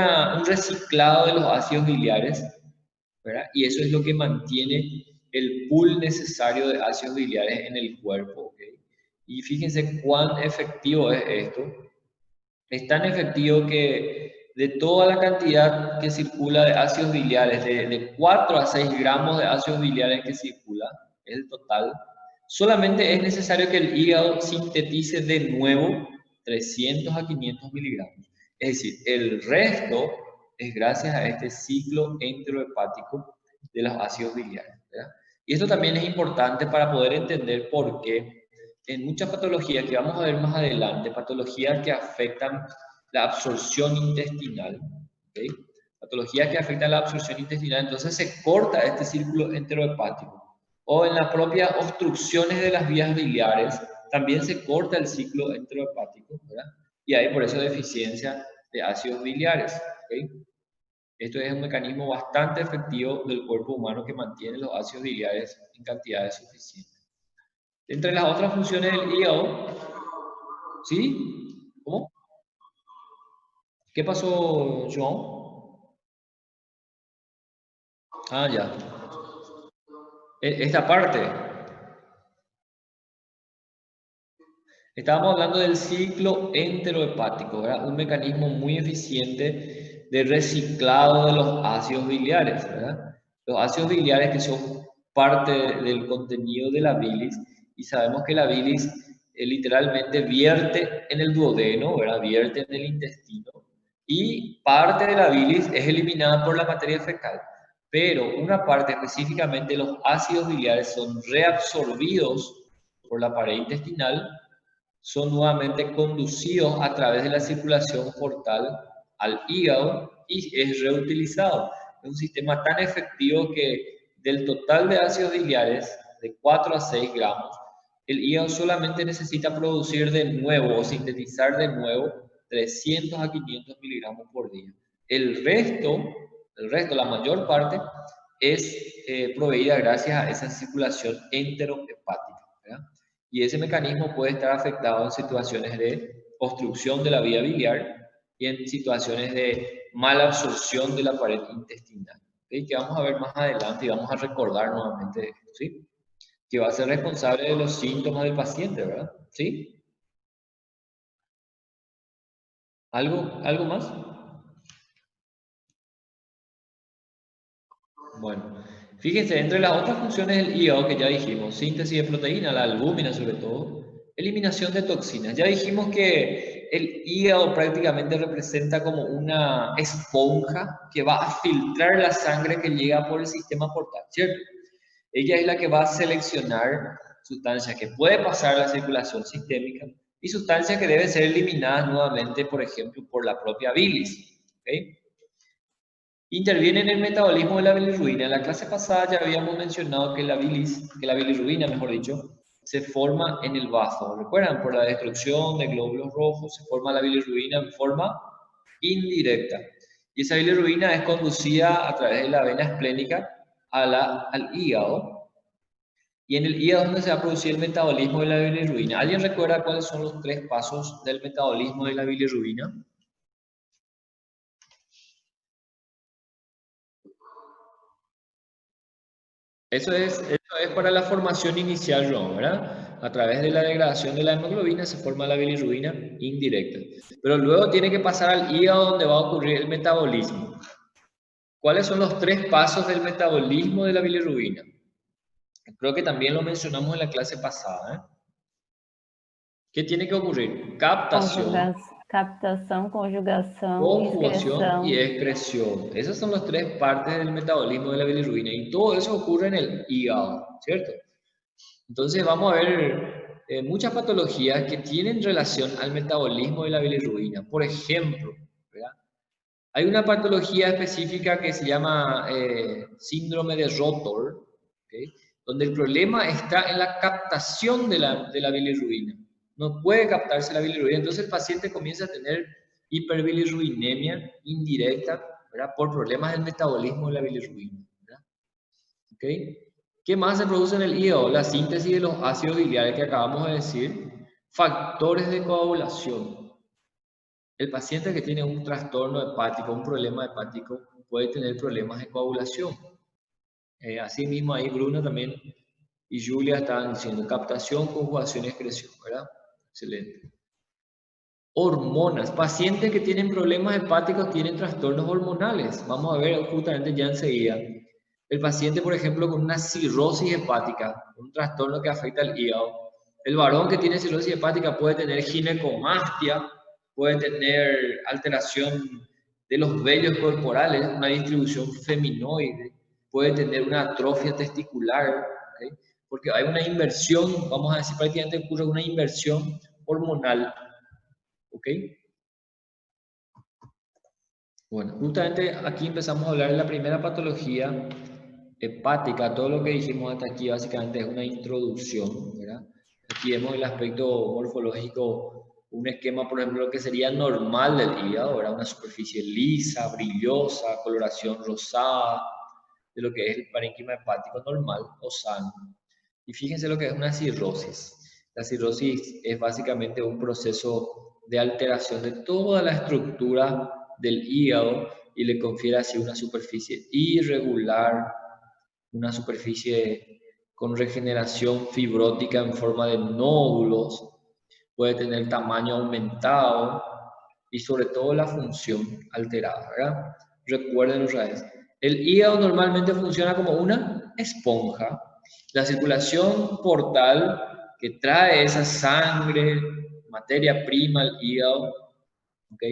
reciclado de los ácidos biliares, ¿verdad? Y eso es lo que mantiene el pool necesario de ácidos biliares en el cuerpo, ¿ok? Y fíjense cuán efectivo es esto. Es tan efectivo que de toda la cantidad que circula de ácidos biliares, de 4 a 6 gramos de ácidos biliares que circula, es el total, solamente es necesario que el hígado sintetice de nuevo 300 a 500 miligramos. Es decir, el resto es gracias a este ciclo enterohepático de los ácidos biliares, ¿verdad? Y esto también es importante para poder entender por qué en muchas patologías que vamos a ver más adelante, patologías que afectan la absorción intestinal, ¿okay? Patologías que afectan la absorción intestinal, entonces se corta este círculo enterohepático. O en las propias obstrucciones de las vías biliares, también se corta el ciclo enterohepático, ¿verdad? Y hay por eso deficiencia de ácidos biliares, ¿okay? Esto es un mecanismo bastante efectivo del cuerpo humano que mantiene los ácidos biliares en cantidades suficientes. Entre las otras funciones del hígado, ¿sí? ¿Cómo? ¿Qué pasó, João? Ah, ya. Esta parte. Estábamos hablando del ciclo enterohepático, ¿verdad? Un mecanismo muy eficiente de reciclado de los ácidos biliares, ¿verdad? Los ácidos biliares que son parte del contenido de la bilis, y sabemos que la bilis literalmente vierte en el duodeno, ¿verdad? Vierte en el intestino, y parte de la bilis es eliminada por la materia fecal, pero una parte específicamente los ácidos biliares son reabsorbidos por la pared intestinal, son nuevamente conducidos a través de la circulación portal al hígado y es reutilizado. Es un sistema tan efectivo que del total de ácidos biliares, de 4 a 6 gramos, el hígado solamente necesita producir de nuevo o sintetizar de nuevo 300 a 500 miligramos por día. El resto, la mayor parte, es proveída gracias a esa circulación enterohepática, ¿verdad? Y ese mecanismo puede estar afectado en situaciones de obstrucción de la vía biliar y en situaciones de mala absorción de la pared intestinal, ¿okay? Que vamos a ver más adelante y vamos a recordar nuevamente esto, ¿sí? Que va a ser responsable de los síntomas del paciente, ¿verdad? ¿Sí? ¿Algo más? Bueno, fíjense, entre las otras funciones del hígado que ya dijimos, síntesis de proteína, la albúmina sobre todo, eliminación de toxinas. Ya dijimos que el hígado prácticamente representa como una esponja que va a filtrar la sangre que llega por el sistema portal, ¿cierto? Ella es la que va a seleccionar sustancias que puede pasar la circulación sistémica y sustancias que deben ser eliminadas nuevamente, por ejemplo, por la propia bilis, ¿okay? Interviene en el metabolismo de la bilirrubina. En la clase pasada ya habíamos mencionado que la bilirrubina, mejor dicho, se forma en el bazo. ¿Recuerdan? Por la destrucción de glóbulos rojos se forma la bilirrubina en forma indirecta. Y esa bilirrubina es conducida a través de la vena esplénica al hígado. Y en el hígado es donde se va a producir el metabolismo de la bilirrubina. ¿Alguien recuerda cuáles son los 3 pasos del metabolismo de la bilirrubina? Eso es para la formación inicial, ¿no? ¿Verdad? A través de la degradación de la hemoglobina se forma la bilirrubina indirecta. Pero luego tiene que pasar al hígado donde va a ocurrir el metabolismo. ¿Cuáles son los 3 pasos del metabolismo de la bilirrubina? Creo que también lo mencionamos en la clase pasada, ¿eh? ¿Qué tiene que ocurrir? Captación, Captação, conjugação, conjugación y excreção. excreción. Esas son las 3 partes del metabolismo de la bilirrubina y todo eso ocurre en el hígado, ¿cierto? Entonces vamos a ver muchas patologías que tienen relación al metabolismo de la bilirrubina. Por ejemplo, ¿verdad? Hay una patología específica que se llama síndrome de Rotor, ¿okay? Donde el problema está en la captación de la bilirrubina. No puede captarse la bilirrubina, entonces el paciente comienza a tener hiperbilirrubinemia indirecta, ¿verdad? Por problemas del metabolismo de la bilirrubina, ¿verdad? ¿Okay? ¿Qué más se produce en el hígado? La síntesis de los ácidos biliares que acabamos de decir. Factores de coagulación. El paciente que tiene un trastorno hepático, un problema hepático, puede tener problemas de coagulación. Asimismo, ahí Bruno también y Julia estaban diciendo captación, conjugación y excreción, ¿verdad? Excelente. Hormonas. Pacientes que tienen problemas hepáticos tienen trastornos hormonales. Vamos a ver justamente ya enseguida. El paciente, por ejemplo, con una cirrosis hepática, un trastorno que afecta al hígado. El varón que tiene cirrosis hepática puede tener ginecomastia, puede tener alteración de los vellos corporales, una distribución feminoide, puede tener una atrofia testicular, ¿okay? Porque hay una inversión, vamos a decir prácticamente ocurre una inversión hormonal, ¿ok? Bueno, justamente aquí empezamos a hablar de la primera patología hepática. Todo lo que dijimos hasta aquí básicamente es una introducción, ¿verdad? Aquí vemos el aspecto morfológico, un esquema, por ejemplo, que sería normal del hígado, ¿verdad? Una superficie lisa, brillosa, coloración rosada, de lo que es el parénquima hepático normal o sano. Y fíjense lo que es una cirrosis. La cirrosis es básicamente un proceso de alteración de toda la estructura del hígado y le confiere así una superficie irregular, una superficie con regeneración fibrótica en forma de nódulos, puede tener tamaño aumentado y sobre todo la función alterada, ¿verdad? Recuerden otra vez, el hígado normalmente funciona como una esponja. La circulación portal que trae esa sangre, materia prima al hígado, ¿ok?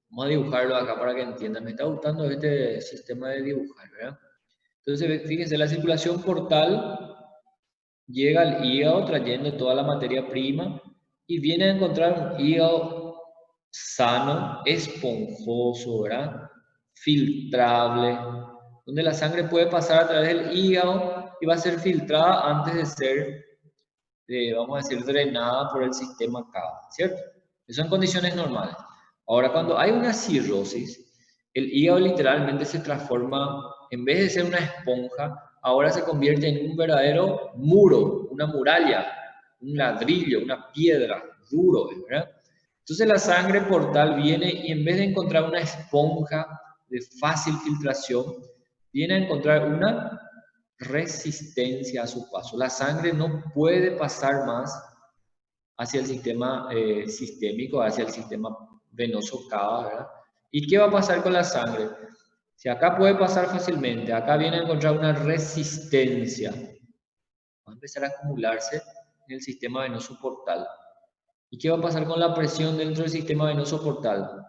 Vamos a dibujarlo acá para que entiendan. Me está gustando este sistema de dibujar, ¿verdad? Entonces, fíjense, la circulación portal llega al hígado trayendo toda la materia prima y viene a encontrar un hígado sano, esponjoso, ¿verdad? Filtrable, donde la sangre puede pasar a través del hígado y va a ser filtrada antes de ser, vamos a decir, drenada por el sistema cava, ¿cierto? Eso en condiciones normales. Ahora, cuando hay una cirrosis, el hígado literalmente se transforma, en vez de ser una esponja, ahora se convierte en un verdadero muro, una muralla, un ladrillo, una piedra, duro, ¿verdad? Entonces la sangre portal viene y en vez de encontrar una esponja de fácil filtración, viene a encontrar una resistencia a su paso. La sangre no puede pasar más hacia el sistema sistémico, hacia el sistema venoso cava, ¿verdad? ¿Y qué va a pasar con la sangre? Si acá puede pasar fácilmente, acá viene a encontrar una resistencia. Va a empezar a acumularse en el sistema venoso portal. ¿Y qué va a pasar con la presión dentro del sistema venoso portal?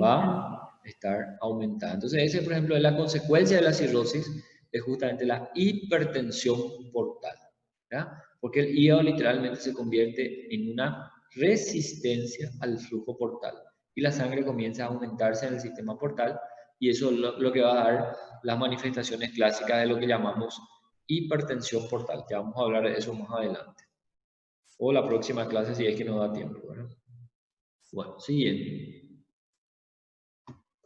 Va a estar aumentada. Entonces, ese, por ejemplo, es la consecuencia de la cirrosis, es justamente la hipertensión portal, ¿verdad? Porque el hígado literalmente se convierte en una resistencia al flujo portal y la sangre comienza a aumentarse en el sistema portal y eso es lo que va a dar las manifestaciones clásicas de lo que llamamos hipertensión portal. Ya vamos a hablar de eso más adelante. O la próxima clase si es que nos da tiempo, ¿verdad? Bueno, siguiente.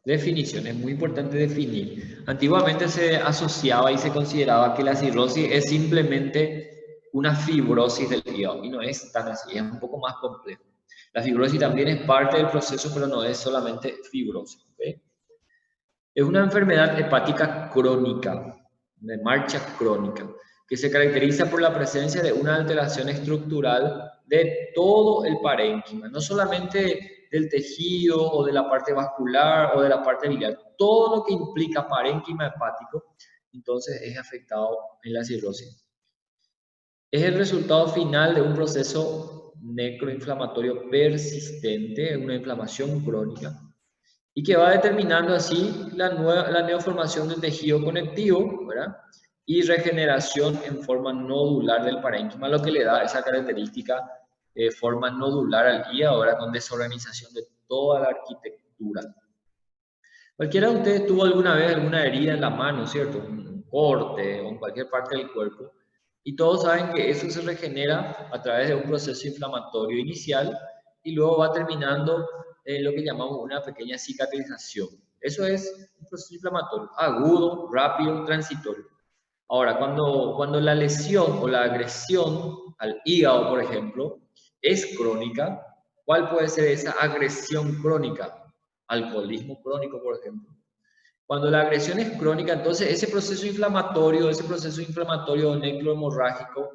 Definición, es muy importante definir. Antiguamente se asociaba y se consideraba que la cirrosis es simplemente una fibrosis del hígado y no es tan así, es un poco más complejo. La fibrosis también es parte del proceso, pero no es solamente fibrosis, ¿okay? Es una enfermedad hepática crónica, de marcha crónica, que se caracteriza por la presencia de una alteración estructural de todo el parénquima, no solamente del tejido o de la parte vascular o de la parte biliar, todo lo que implica parénquima hepático, entonces es afectado en la cirrosis. Es el resultado final de un proceso necroinflamatorio persistente, una inflamación crónica, y que va determinando así la neoformación del tejido conectivo, ¿verdad? Y regeneración en forma nodular del parénquima, lo que le da esa característica de forma nodular al hígado, ahora con desorganización de toda la arquitectura. Cualquiera de ustedes tuvo alguna vez alguna herida en la mano, ¿cierto? Un corte o en cualquier parte del cuerpo. Y todos saben que eso se regenera a través de un proceso inflamatorio inicial y luego va terminando en lo que llamamos una pequeña cicatrización. Eso es un proceso inflamatorio, agudo, rápido, transitorio. Ahora, cuando la lesión o la agresión al hígado, por ejemplo, es crónica, ¿cuál puede ser esa agresión crónica? Alcoholismo crónico, por ejemplo. Cuando la agresión es crónica, entonces ese proceso inflamatorio necrohemorrágico,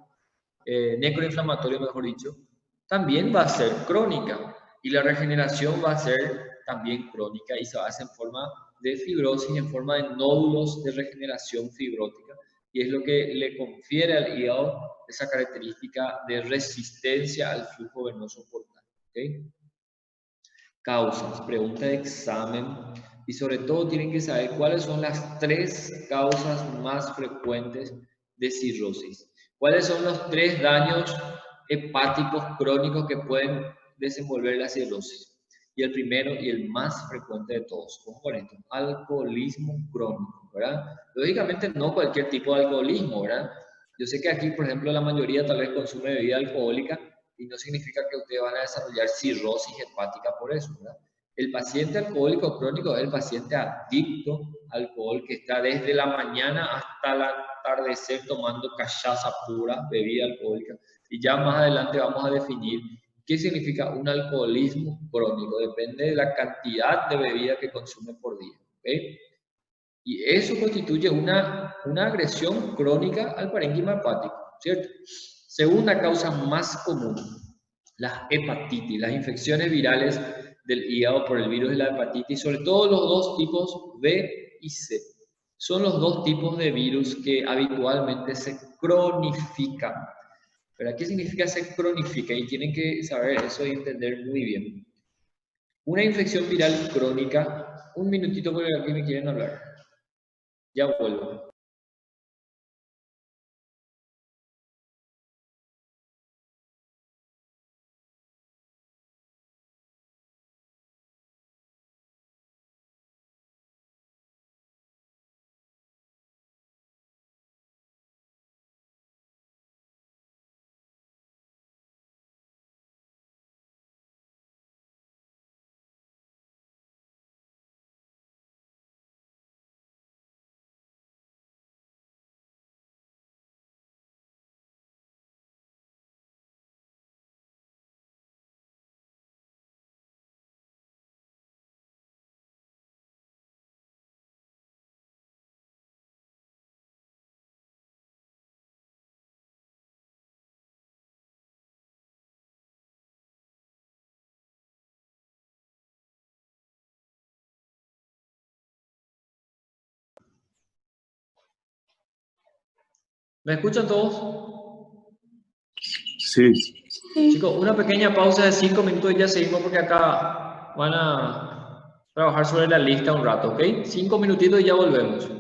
necroinflamatorio, mejor dicho, también va a ser crónica y la regeneración va a ser también crónica y se va a hacer en forma de fibrosis, en forma de nódulos de regeneración fibrótica, y es lo que le confiere al hígado esa característica de resistencia al flujo venoso portal. ¿Okay? Causas, pregunta de examen, y sobre todo tienen que saber cuáles son las 3 causas más frecuentes de cirrosis. ¿Cuáles son los 3 daños hepáticos crónicos que pueden desenvolver la cirrosis? Y el primero y el más frecuente de todos, ojo con esto, alcoholismo crónico, ¿verdad? Lógicamente no cualquier tipo de alcoholismo, ¿verdad? Yo sé que aquí, por ejemplo, la mayoría tal vez consume bebida alcohólica, y no significa que ustedes van a desarrollar cirrosis hepática por eso, ¿verdad? El paciente alcohólico crónico es el paciente adicto al alcohol que está desde la mañana hasta el atardecer tomando cachaza pura, bebida alcohólica. Y ya más adelante vamos a definir qué significa un alcoholismo crónico. Depende de la cantidad de bebida que consume por día. ¿Okay? Y eso constituye una agresión crónica al parénquima hepático, ¿cierto? Segunda causa más común, las hepatitis, las infecciones virales del hígado por el virus de la hepatitis, sobre todo los dos tipos B y C. Son los dos tipos de virus que habitualmente se cronifican. ¿Pero qué significa se cronifica? Y tienen que saber eso y entender muy bien. Una infección viral crónica, un minutito porque aquí me quieren hablar. Ya vuelvo. ¿Me escuchan todos? Sí. Chicos, una pequeña pausa de 5 minutos y ya seguimos porque acá van a trabajar sobre la lista un rato, ¿ok? 5 minutitos y ya volvemos.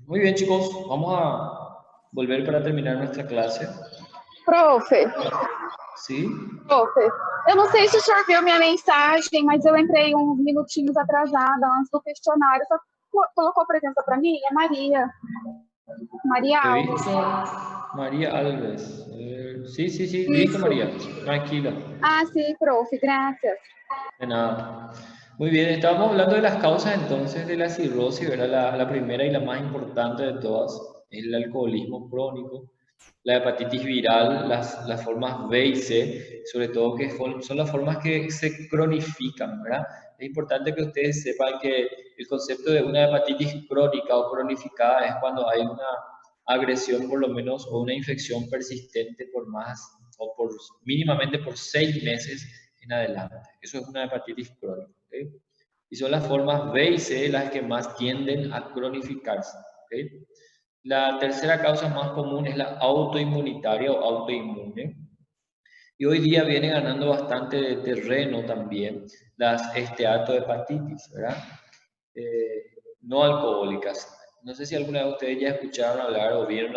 Muy bien, chicos, vamos a volver para terminar nuestra clase. Profe, ¿Sí? eu não sei se o senhor viu minha mensagem, mas eu entrei uns minutinhos atrasada antes do questionário. Só colocou presença para mim? É Maria. Maria Alves. María Alves. Sí, sí, sí, listo, María. Tranquila. Ah, sí, profe, gracias. De nada. Muy bien, estábamos hablando de las causas entonces de la cirrosis, ¿verdad? La primera y la más importante de todas es el alcoholismo crónico, la hepatitis viral, las formas B y C, sobre todo que son las formas que se cronifican, ¿verdad? Es importante que ustedes sepan que el concepto de una hepatitis crónica o cronificada es cuando hay una agresión por lo menos o una infección persistente por más o por mínimamente por 6 meses en adelante. Eso es una hepatitis crónica. ¿Okay? Y son las formas B y C las que más tienden a cronificarse. ¿Okay? La tercera causa más común es la autoinmunitaria o autoinmune. Y hoy día viene ganando bastante de terreno también las esteatohepatitis, ¿verdad? No alcohólicas. No sé si alguna de ustedes ya escucharon hablar o vieron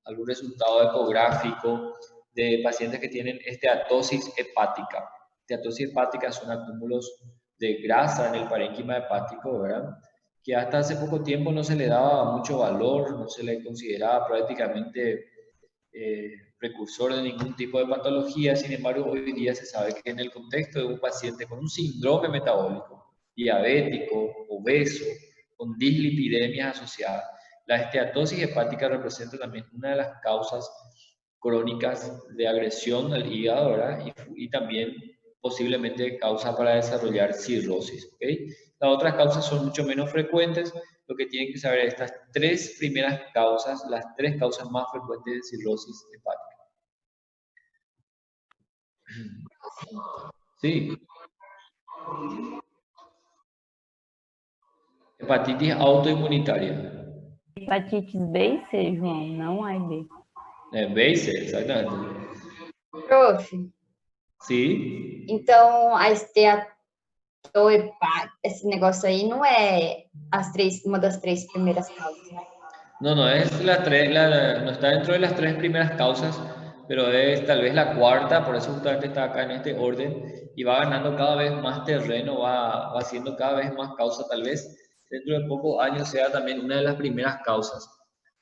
algún resultado ecográfico de pacientes que tienen esteatosis hepática. Esteatosis hepática son acúmulos de grasa en el parénquima hepático, ¿verdad? Que hasta hace poco tiempo no se le daba mucho valor, no se le consideraba prácticamente precursor de ningún tipo de patología. Sin embargo, hoy día se sabe que en el contexto de un paciente con un síndrome metabólico, diabético, obeso, con dislipidemias asociadas, la esteatosis hepática representa también una de las causas crónicas de agresión al hígado, ¿verdad? Y también posiblemente causa para desarrollar cirrosis, ¿ok? Las otras causas son mucho menos frecuentes. Lo que tienen que saber es estas tres primeras causas, las tres causas más frecuentes de cirrosis hepática. Sí. Hepatitis autoinmunitaria. Hepatitis B e C, João, não A e B. B e C, exatamente. Prof, Sim. então a esteatohepática, esse negócio aí não é uma das três primeiras causas, né? No, no es no está dentro de las tres primeras causas, pero es tal vez la cuarta, por eso justamente está acá en este orden, y va ganando cada vez más terreno, va siendo cada vez más causa, tal vez dentro de pocos años sea también una de las primeras causas.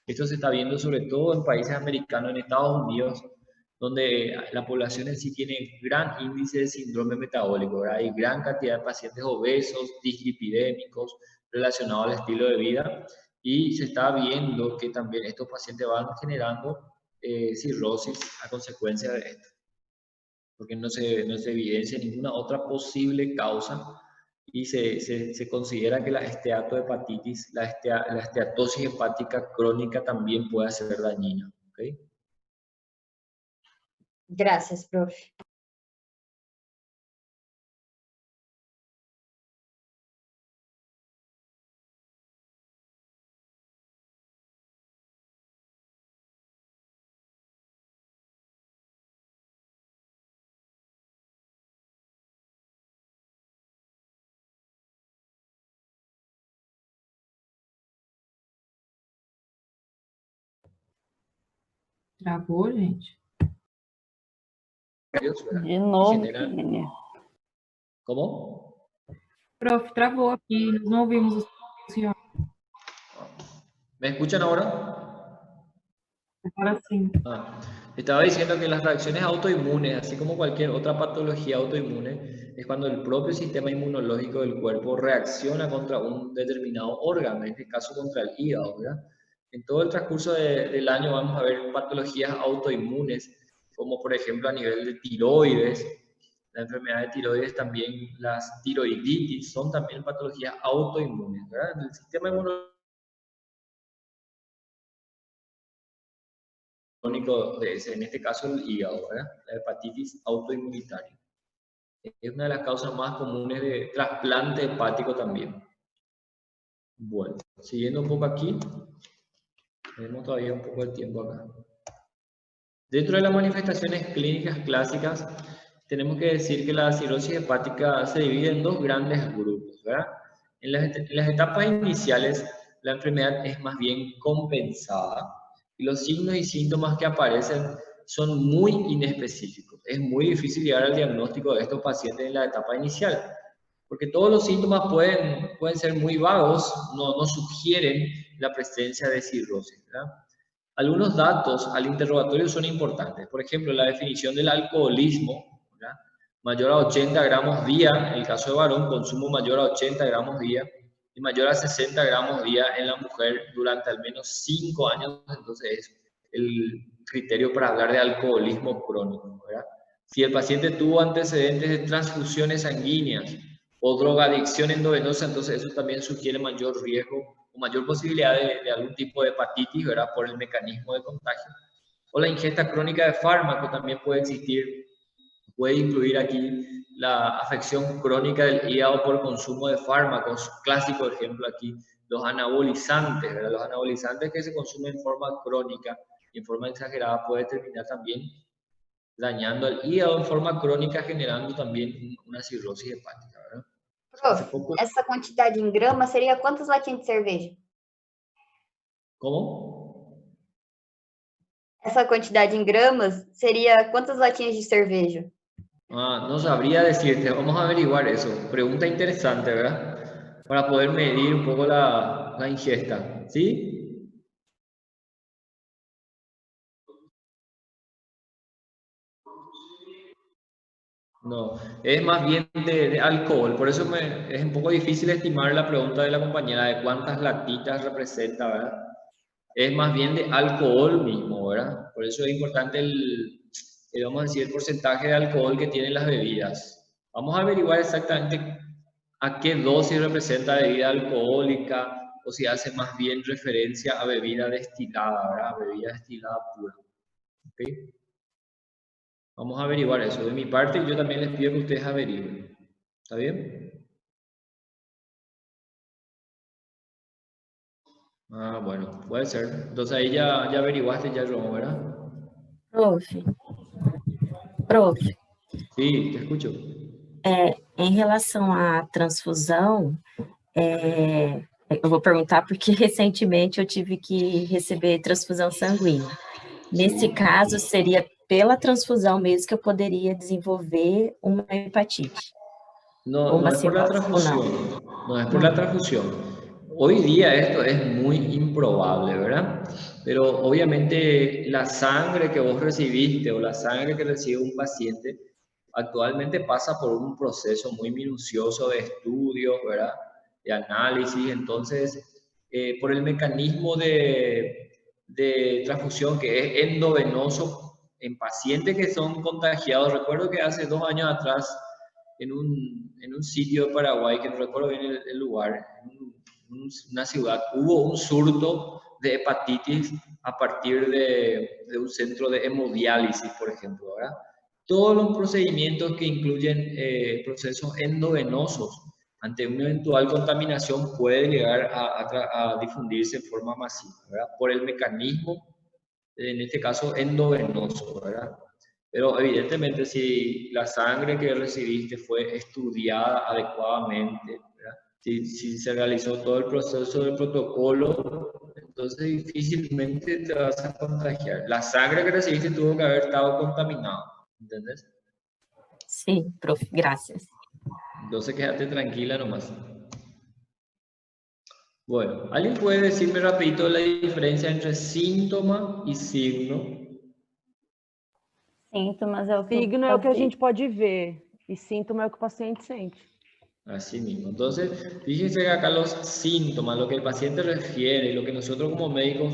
Esto se está viendo sobre todo en países americanos, en Estados Unidos, donde la población en sí tiene gran índice de síndrome metabólico, ¿verdad? Hay gran cantidad de pacientes obesos, dislipidémicos, relacionados al estilo de vida, y se está viendo que también estos pacientes van generando cirrosis a consecuencia de esto, porque no se evidencia ninguna otra posible causa y se considera que la esteatohepatitis, la esteatosis hepática crónica también puede ser dañina. ¿Okay? Gracias, profe. Travou, gente? De novo, Kênia. ¿Cómo? Prof, travou aqui, nós não ouvimos o senhor. ¿Me escuchan ahora? Ahora sí. Estaba diciendo que las reacciones autoinmunes, así como cualquier otra patología autoinmune, es cuando el propio sistema inmunológico del cuerpo reacciona contra un determinado órgano, en este caso contra el hígado, ¿verdad? En todo el transcurso del año vamos a ver patologías autoinmunes, como por ejemplo a nivel de tiroides, la enfermedad de tiroides también, las tiroiditis, son también patologías autoinmunes, ¿verdad? El sistema inmunológico en este caso el hígado, ¿verdad? La hepatitis autoinmunitaria. Es una de las causas más comunes de trasplante hepático también. Bueno, siguiendo un poco aquí, tenemos todavía un poco de tiempo acá. Dentro de las manifestaciones clínicas clásicas, tenemos que decir que la cirrosis hepática se divide en dos grandes grupos, ¿verdad? En las etapas iniciales la enfermedad es más bien compensada y los signos y síntomas que aparecen son muy inespecíficos. Es muy difícil llegar al diagnóstico de estos pacientes en la etapa inicial, porque todos los síntomas pueden ser muy vagos, no sugieren la presencia de cirrosis, ¿verdad? Algunos datos al interrogatorio son importantes. Por ejemplo, la definición del alcoholismo, ¿verdad? Mayor a 80 gramos día, en el caso de varón, consumo mayor a 80 gramos día, y mayor a 60 gramos día en la mujer durante al menos 5 años, entonces es el criterio para hablar de alcoholismo crónico, ¿verdad? Si el paciente tuvo antecedentes de transfusiones sanguíneas o drogadicción endovenosa, entonces eso también sugiere mayor riesgo o mayor posibilidad de algún tipo de hepatitis, ¿verdad? Por el mecanismo de contagio. O la ingesta crónica de fármacos también puede existir, puede incluir aquí la afección crónica del hígado por consumo de fármacos. Clásico ejemplo aquí, los anabolizantes, ¿verdad? Los anabolizantes que se consumen en forma crónica y en forma exagerada puede terminar también dañando el hígado en forma crónica, generando también una cirrosis hepática, ¿verdad? Prof, essa quantidade em gramas seria quantas latinhas de cerveja? ¿Cómo? Essa quantidade em gramas seria quantas latinhas de cerveja? No sabría decirte, vamos a averiguar eso. Pregunta interesante, ¿verdad? Para poder medir un poco la ingesta, ¿sí? No, es más bien de alcohol, por eso es un poco difícil estimar la pregunta de la compañera de cuántas latitas representa, ¿verdad? Es más bien de alcohol mismo, ¿verdad? Por eso es importante vamos a decir, el porcentaje de alcohol que tienen las bebidas. Vamos a averiguar exactamente a qué dosis representa bebida alcohólica o si hace más bien referencia a bebida destilada, ¿verdad? Bebida destilada pura. ¿Ok? Vamos a averiguar eso. De mi parte, yo también les pido que ustedes averigüen. ¿Está bien? Bueno, puede ser. Entonces ahí ya averiguaste, ya Romo, ¿verdad? Prof, Sí, te escucho. em relação à transfusão, eu vou perguntar porque recentemente eu tive que receber transfusão sanguínea. Nesse caso, seria pela transfusão mesmo que eu poderia desenvolver uma hepatite? No es por la transfusión, no es por la transfusión. Hoy día esto es muy improbable, ¿verdad? Pero obviamente la sangre que vos recibiste o la sangre que recibe un paciente actualmente pasa por un proceso muy minucioso de estudios, ¿verdad? De análisis. Entonces, por el mecanismo de transfusión que es endovenoso en pacientes que son contagiados. Recuerdo que hace 2 años atrás en un sitio de Paraguay, que no recuerdo bien el lugar, en una ciudad, hubo un surto de hepatitis a partir de un centro de hemodiálisis, por ejemplo, ¿verdad? Todos los procedimientos que incluyen procesos endovenosos ante una eventual contaminación puede llegar a difundirse en forma masiva, ¿verdad? Por el mecanismo, en este caso, endovenoso, ¿verdad? Pero evidentemente si la sangre que recibiste fue estudiada adecuadamente, ¿verdad? Si se realizó todo el proceso del protocolo, entonces difícilmente te vas a contagiar. La sangre que recibiste tuvo que haber estado contaminada, ¿entendés? Sí, prof, gracias. Entonces quédate tranquila nomás. Bueno, ¿alguien puede decirme rapidito la diferencia entre síntoma y signo? Sintomas é o que Signo é o que a gente pode ver e síntoma é o que o paciente sente. Así mismo. Entonces, fíjense que acá los síntomas, lo que el paciente refiere, lo que nosotros como médicos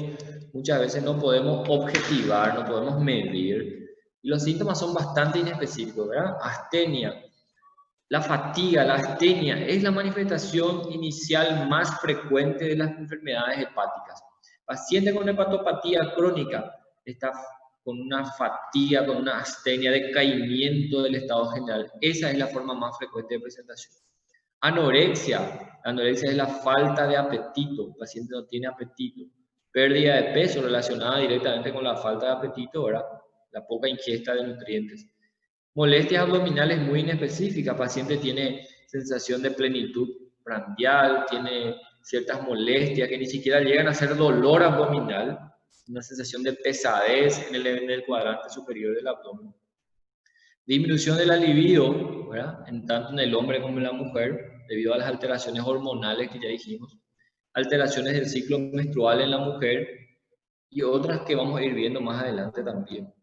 muchas veces no podemos objetivar, no podemos medir. Y los síntomas son bastante inespecíficos, ¿verdad? Astenia. La fatiga, la astenia, es la manifestación inicial más frecuente de las enfermedades hepáticas. Paciente con hepatopatía crónica está con una fatiga, con una astenia, decaimiento del estado general. Esa es la forma más frecuente de presentación. Anorexia. Anorexia es la falta de apetito. El paciente no tiene apetito. Pérdida de peso relacionada directamente con la falta de apetito, ¿verdad? La poca ingesta de nutrientes. Molestias abdominales muy inespecíficas. El paciente tiene sensación de plenitud prandial, tiene ciertas molestias que ni siquiera llegan a ser dolor abdominal, una sensación de pesadez en el cuadrante superior del abdomen. Disminución de la libido, ¿verdad? Tanto en el hombre como en la mujer, debido a las alteraciones hormonales que ya dijimos, alteraciones del ciclo menstrual en la mujer y otras que vamos a ir viendo más adelante también.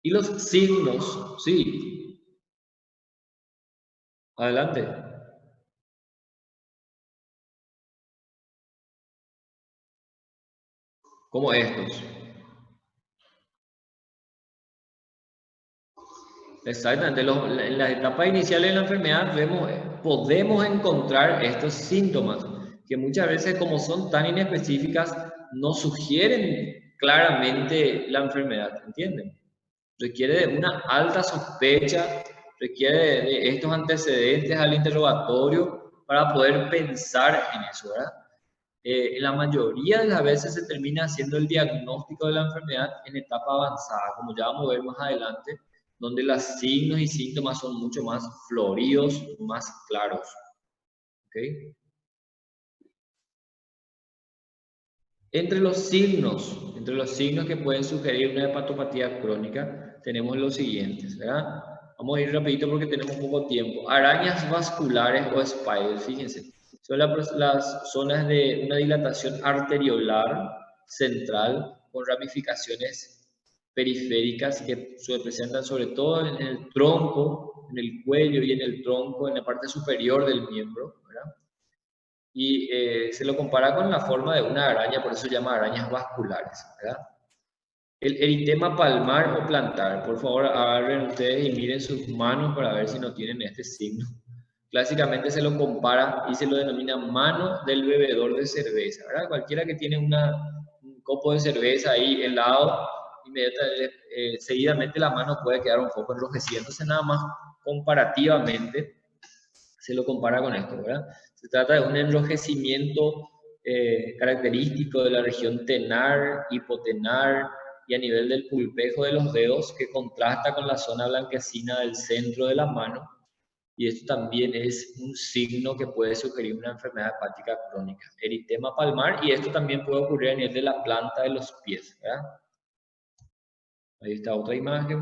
Y los signos, sí. Adelante. Como estos. Exactamente, en las etapas iniciales de la enfermedad podemos encontrar estos síntomas que muchas veces, como son tan inespecíficas, no sugieren claramente la enfermedad, ¿entienden? Requiere de una alta sospecha, requiere de estos antecedentes al interrogatorio para poder pensar en eso, ¿verdad? La mayoría de las veces se termina haciendo el diagnóstico de la enfermedad en etapa avanzada, como ya vamos a ver más adelante, donde los signos y síntomas son mucho más floridos, más claros. ¿Okay? Entre los signos que pueden sugerir una hepatopatía crónica, tenemos los siguientes, ¿verdad? Vamos a ir rapidito porque tenemos poco tiempo. Arañas vasculares o spiders, fíjense. Son las zonas de una dilatación arteriolar central con ramificaciones periféricas que se presentan sobre todo en el tronco, en el cuello y en el tronco, en la parte superior del miembro, ¿verdad? Y se lo compara con la forma de una araña, por eso se llama arañas vasculares, ¿verdad? El eritema palmar o plantar, por favor agarren ustedes y miren sus manos para ver si no tienen este signo. Clásicamente se lo compara y se lo denomina mano del bebedor de cerveza, ¿verdad? Cualquiera que tiene un copo de cerveza ahí helado, seguidamente la mano puede quedar un poco enrojecida. Entonces nada más comparativamente se lo compara con esto, ¿verdad? Se trata de un enrojecimiento característico de la región tenar, hipotenar y a nivel del pulpejo de los dedos, que contrasta con la zona blanquecina del centro de la mano. Y esto también es un signo que puede sugerir una enfermedad hepática crónica. Eritema palmar, y esto también puede ocurrir a nivel de la planta de los pies, ¿verdad? Ahí está otra imagen.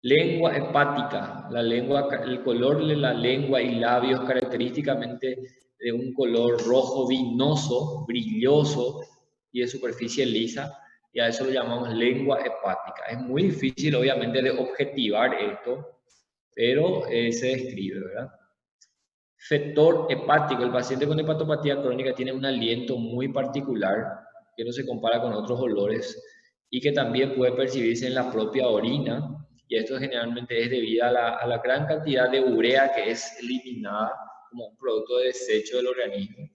Lengua hepática. La lengua, el color de la lengua y labios característicamente de un color rojo vinoso, brilloso y de superficie lisa. Y a eso lo llamamos lengua hepática. Es muy difícil, obviamente, de objetivar esto, pero se describe, ¿verdad? Fetor hepático. El paciente con hepatopatía crónica tiene un aliento muy particular que no se compara con otros olores y que también puede percibirse en la propia orina, y esto generalmente es debido a la gran cantidad de urea que es eliminada como un producto de desecho del organismo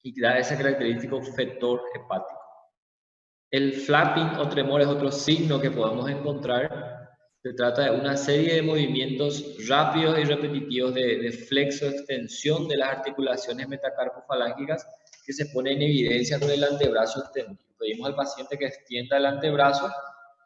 y da ese característico fetor hepático. El flapping o tremor es otro signo que podemos encontrar. Se trata de una serie de movimientos rápidos y repetitivos de flexo-extensión de las articulaciones metacarpofalángicas que se pone en evidencia con el antebrazo extendido. Pedimos al paciente que extienda el antebrazo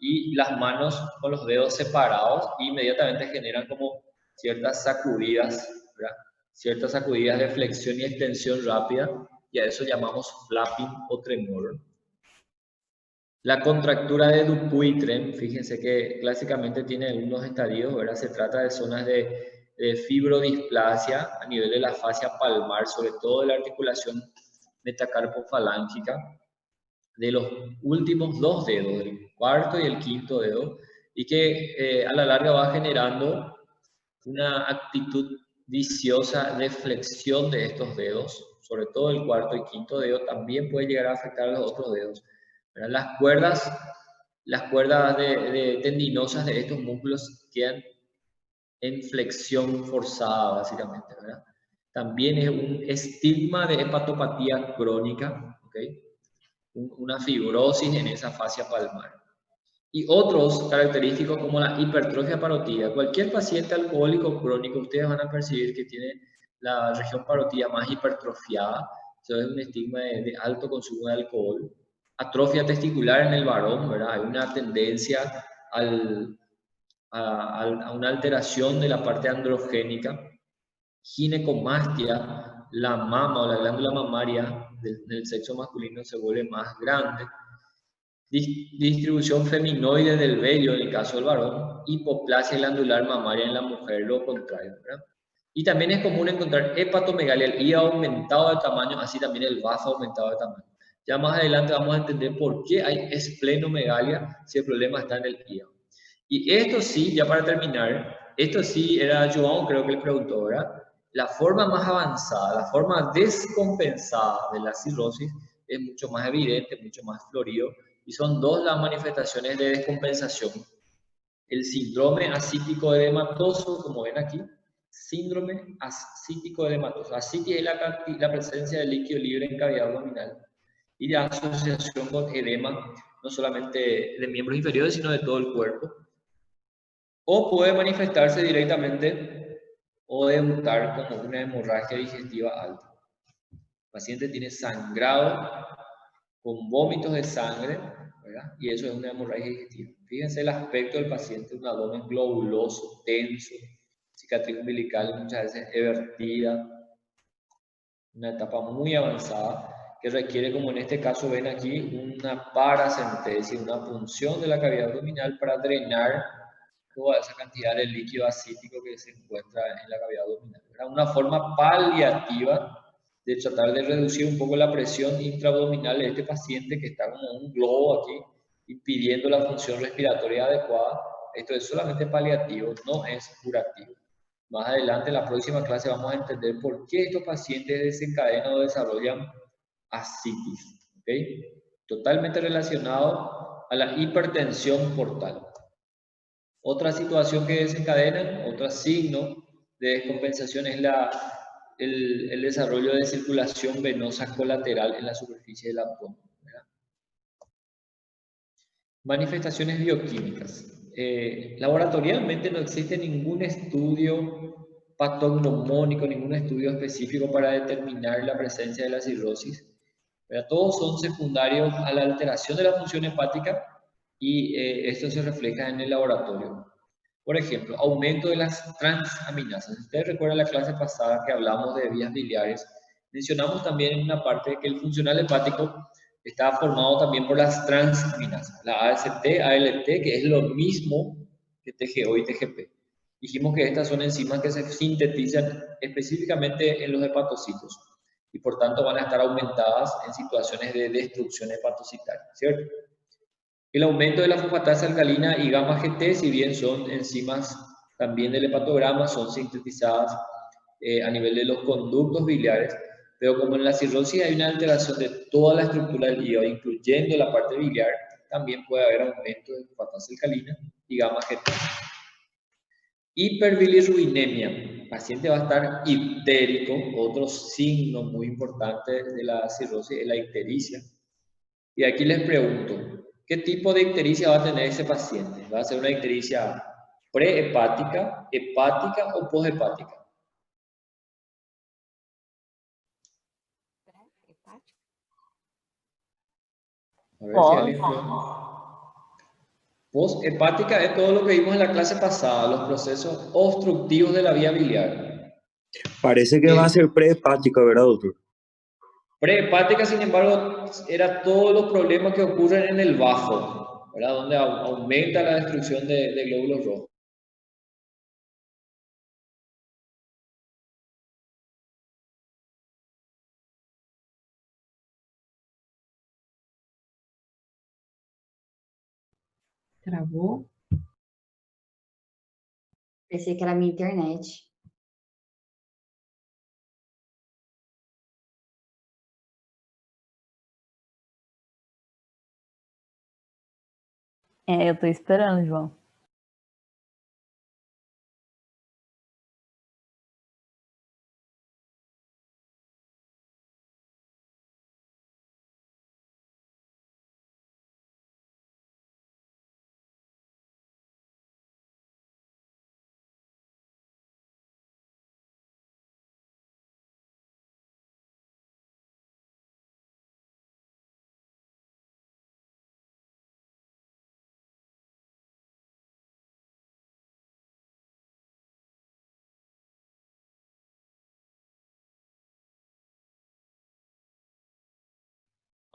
y las manos con los dedos separados y inmediatamente generan como ciertas sacudidas, ¿verdad? Ciertas sacudidas de flexión y extensión rápida, y a eso llamamos flapping o tremor. La contractura de Dupuytren, fíjense que clásicamente tiene algunos estadios, ¿verdad? Se trata de zonas de fibrodisplasia a nivel de la fascia palmar, sobre todo de la articulación metacarpofalángica, de los últimos dos dedos, el cuarto y el quinto dedo, y que a la larga va generando una actitud viciosa de flexión de estos dedos, sobre todo el cuarto y quinto dedo, también puede llegar a afectar a los otros dedos. Las cuerdas tendinosas de estos músculos quedan en flexión forzada, básicamente, ¿verdad? También es un estigma de hepatopatía crónica, ¿okay? Una fibrosis en esa fascia palmar. Y otros característicos como la hipertrofia parótida. Cualquier paciente alcohólico crónico, ustedes van a percibir que tiene la región parótida más hipertrofiada. Eso es un estigma de alto consumo de alcohol. Atrofia testicular en el varón, ¿verdad? Hay una tendencia a una alteración de la parte androgénica. Ginecomastia, la mama o la glándula mamaria del sexo masculino se vuelve más grande. Distribución feminoide del vello en el caso del varón, hipoplasia glandular mamaria en la mujer, lo contrario, ¿verdad? Y también es común encontrar hepatomegalia, el hígado aumentado de tamaño, así también el bazo aumentado de tamaño. Ya más adelante vamos a entender por qué hay esplenomegalia si el problema está en el hígado. Y esto sí, ya para terminar, esto sí era João, creo que le preguntó, ¿verdad? La forma más avanzada, la forma descompensada de la cirrosis es mucho más evidente, mucho más florido, y son dos las manifestaciones de descompensación. El síndrome ascítico edematoso, como ven aquí, síndrome ascítico edematoso. Ascitis es la presencia de líquido libre en cavidad abdominal y la asociación con edema, no solamente de miembros inferiores, sino de todo el cuerpo. O puede manifestarse directamente o debutar como una hemorragia digestiva alta. El paciente tiene sangrado con vómitos de sangre, ¿verdad? Y eso es una hemorragia digestiva. Fíjense el aspecto del paciente, un abdomen globuloso, tenso, cicatriz umbilical muchas veces evertida, una etapa muy avanzada que requiere, como en este caso ven aquí, una paracentesis, una punción de la cavidad abdominal para drenar toda esa cantidad de líquido ascítico que se encuentra en la cavidad abdominal. ¿Verdad? Una forma paliativa de tratar de reducir un poco la presión intraabdominal de este paciente que está como un globo aquí, impidiendo la función respiratoria adecuada. Esto es solamente paliativo, no es curativo. Más adelante, en la próxima clase, vamos a entender por qué estos pacientes desencadenan o desarrollan ascitis. ¿Okay? Totalmente relacionado a la hipertensión portal. Otra situación que desencadena, otro signo de descompensación es el desarrollo de circulación venosa colateral en la superficie del abdomen. ¿Verdad? Manifestaciones bioquímicas. Laboratorialmente no existe ningún estudio patognomónico, ningún estudio específico para determinar la presencia de la cirrosis. ¿Verdad? Todos son secundarios a la alteración de la función hepática y esto se refleja en el laboratorio. Por ejemplo, aumento de las transaminasas. Si ustedes recuerdan la clase pasada que hablamos de vías biliares, mencionamos también en una parte que el funcional hepático está formado también por las transaminasas, la AST, ALT, que es lo mismo que TGO y TGP. Dijimos que estas son enzimas que se sintetizan específicamente en los hepatocitos y por tanto van a estar aumentadas en situaciones de destrucción hepatocitaria, ¿cierto? El aumento de la fosfatasa alcalina y gamma GT, si bien son enzimas también del hepatograma, son sintetizadas a nivel de los conductos biliares, pero como en la cirrosis hay una alteración de toda la estructura del hígado, incluyendo la parte biliar, también puede haber aumento de fosfatasa alcalina y gamma GT. Hiperbilirrubinemia. El paciente va a estar ictérico. Otro signo muy importante de la cirrosis es la ictericia. Y aquí les pregunto, ¿qué tipo de ictericia va a tener ese paciente? ¿Va a ser una ictericia prehepática, hepática o poshepática? A ver si alguien puede. Poshepática es todo lo que vimos en la clase pasada, los procesos obstructivos de la vía biliar. Parece que va a ser prehepática, ¿verdad, doctor? Prehepática, sin embargo, era todos los problemas que ocurren en el bajo, ¿verdad? Donde aumenta la destrucción de glóbulos rojos. Travou. Pensei que era minha internet. É, eu tô esperando, João.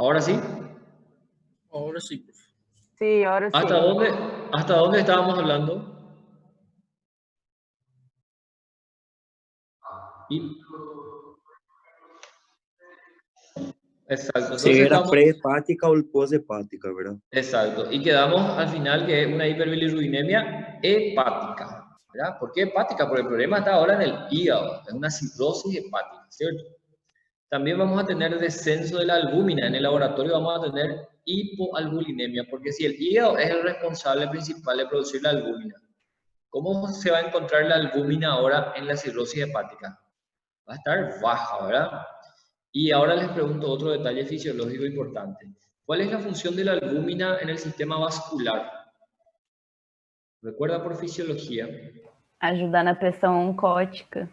¿Ahora sí? Ahora sí, profe. Sí, ahora sí. ¿Hasta dónde estábamos hablando? Y- Exacto. Si Entonces era estamos... pre-hepática o post-hepática, ¿verdad? Exacto. Y quedamos al final que es una hiperbilirrubinemia hepática, ¿verdad? ¿Por qué hepática? Porque el problema está ahora en el hígado, es una cirrosis hepática, ¿cierto? También vamos a tener descenso de la albúmina. En el laboratorio vamos a tener hipoalbuminemia, porque si el hígado es el responsable principal de producir la albúmina, ¿cómo se va a encontrar la albúmina ahora en la cirrosis hepática? Va a estar baja, ¿verdad? Y ahora les pregunto otro detalle fisiológico importante. ¿Cuál es la función de la albúmina en el sistema vascular? Recuerda por fisiología. Ajudar na pressão oncótica.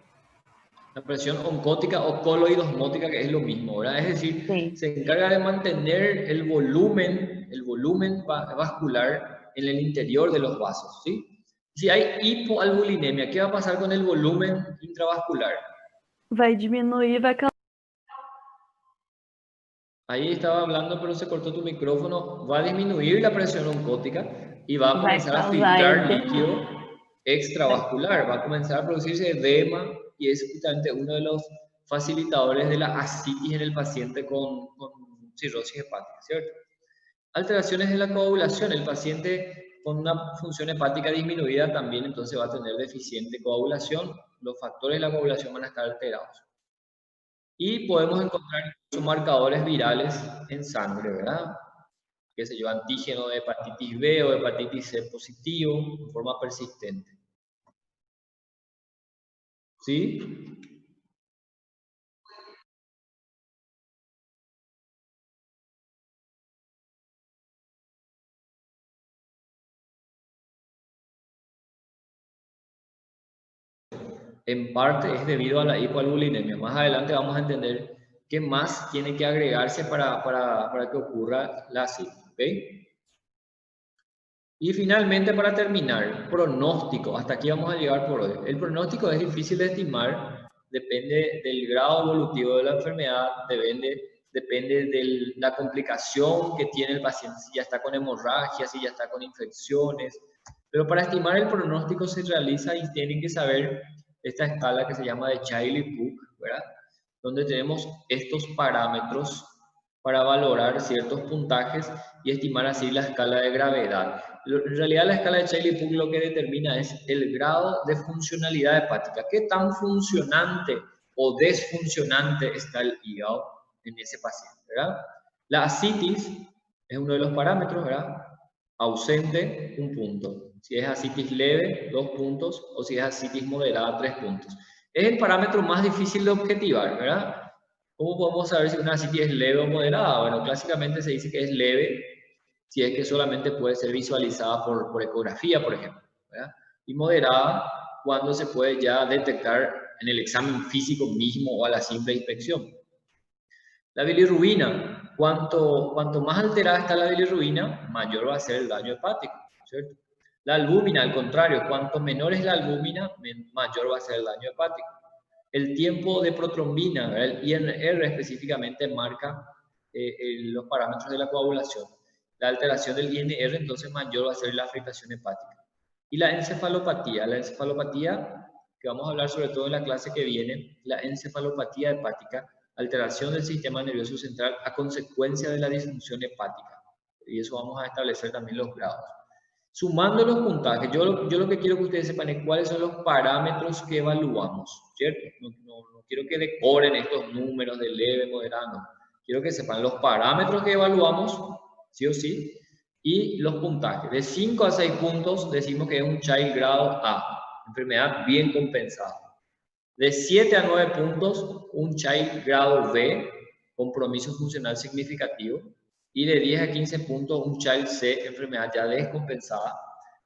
La presión oncótica o coloidosmótica, que es lo mismo, ¿verdad? Es decir, Sí. se encarga de mantener el volumen vascular en el interior de los vasos, ¿sí? Si hay hipoalbuminemia, ¿qué va a pasar con el volumen intravascular? Vai diminuir, vai causar. Ahí estaba hablando, pero se cortó tu micrófono. Va a disminuir la presión oncótica y va a comenzar a filtrar líquido extravascular. Va a comenzar a producirse edema y es justamente uno de los facilitadores de la ascitis en el paciente con cirrosis hepática, ¿cierto? Alteraciones de la coagulación. El paciente con una función hepática disminuida también entonces va a tener deficiente coagulación. Los factores de la coagulación van a estar alterados. Y podemos encontrar incluso marcadores virales en sangre, ¿verdad? Que se lleva antígeno de hepatitis B o hepatitis C positivo en forma persistente. ¿Sí? En parte es debido a la hipoalbuminemia. Más adelante vamos a entender qué más tiene que agregarse para que ocurra la ascitis, ¿ok? Y finalmente, para terminar, pronóstico. Hasta aquí vamos a llegar por hoy. El pronóstico es difícil de estimar, depende del grado evolutivo de la enfermedad, depende de la complicación que tiene el paciente, si ya está con hemorragia, si ya está con infecciones. Pero para estimar el pronóstico se realiza y tienen que saber esta escala que se llama de Chailey-Cook, ¿verdad? Donde tenemos estos parámetros para valorar ciertos puntajes y estimar así la escala de gravedad. En realidad la escala de Chailey-Cook lo que determina es el grado de funcionalidad hepática. ¿Qué tan funcionante o desfuncionante está el hígado en ese paciente, ¿verdad? La ascitis es uno de los parámetros, ¿verdad? Ausente, 1 punto. Si es ascitis leve, 2 puntos. O si es ascitis moderada, 3 puntos. Es el parámetro más difícil de objetivar, ¿verdad? ¿Cómo podemos saber si una ascitis es leve o moderada? Bueno, clásicamente se dice que es leve si es que solamente puede ser visualizada por ecografía, por ejemplo, ¿verdad? Y moderada cuando se puede ya detectar en el examen físico mismo o a la simple inspección. La bilirrubina, cuanto más alterada está la bilirrubina, mayor va a ser el daño hepático, ¿cierto? La albúmina, al contrario, cuanto menor es la albúmina, mayor va a ser el daño hepático. El tiempo de protrombina, el INR específicamente marca los parámetros de la coagulación. La alteración del INR entonces mayor va a ser la afectación hepática. Y la encefalopatía, que vamos a hablar sobre todo en la clase que viene, la encefalopatía hepática, alteración del sistema nervioso central a consecuencia de la disfunción hepática. Y eso vamos a establecer también los grados. Sumando los puntajes, yo lo que quiero que ustedes sepan es cuáles son los parámetros que evaluamos, ¿cierto? No quiero que decoren estos números de leve, moderado, no. Quiero que sepan los parámetros que evaluamos, sí o sí, y los puntajes. De 5 a 6 puntos decimos que es un Child grado A, enfermedad bien compensada. De 7 a 9 puntos, un Child grado B, compromiso funcional significativo. Y de 10 a 15 puntos, un Child C, enfermedad ya descompensada.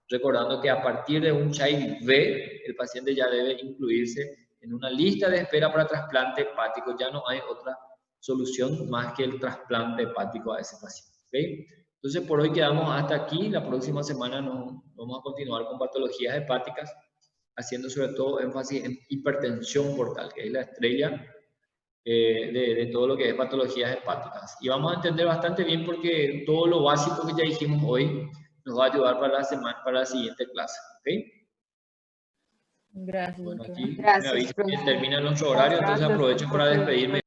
Recordando que a partir de un Child B, el paciente ya debe incluirse en una lista de espera para trasplante hepático. Ya no hay otra solución más que el trasplante hepático a ese paciente, ¿okay? Entonces, por hoy quedamos hasta aquí. La próxima semana vamos a continuar con patologías hepáticas, haciendo sobre todo énfasis en hipertensión portal, que es la estrella de todo lo que es patologías hepáticas. Y vamos a entender bastante bien porque todo lo básico que ya dijimos hoy nos va a ayudar para la semana, para la siguiente clase. ¿Ok? Gracias, Bueno, doctor. aquí me Gracias, avisan que profe. termina nuestro horario, entonces Gracias, aprovecho para profe. despedirme.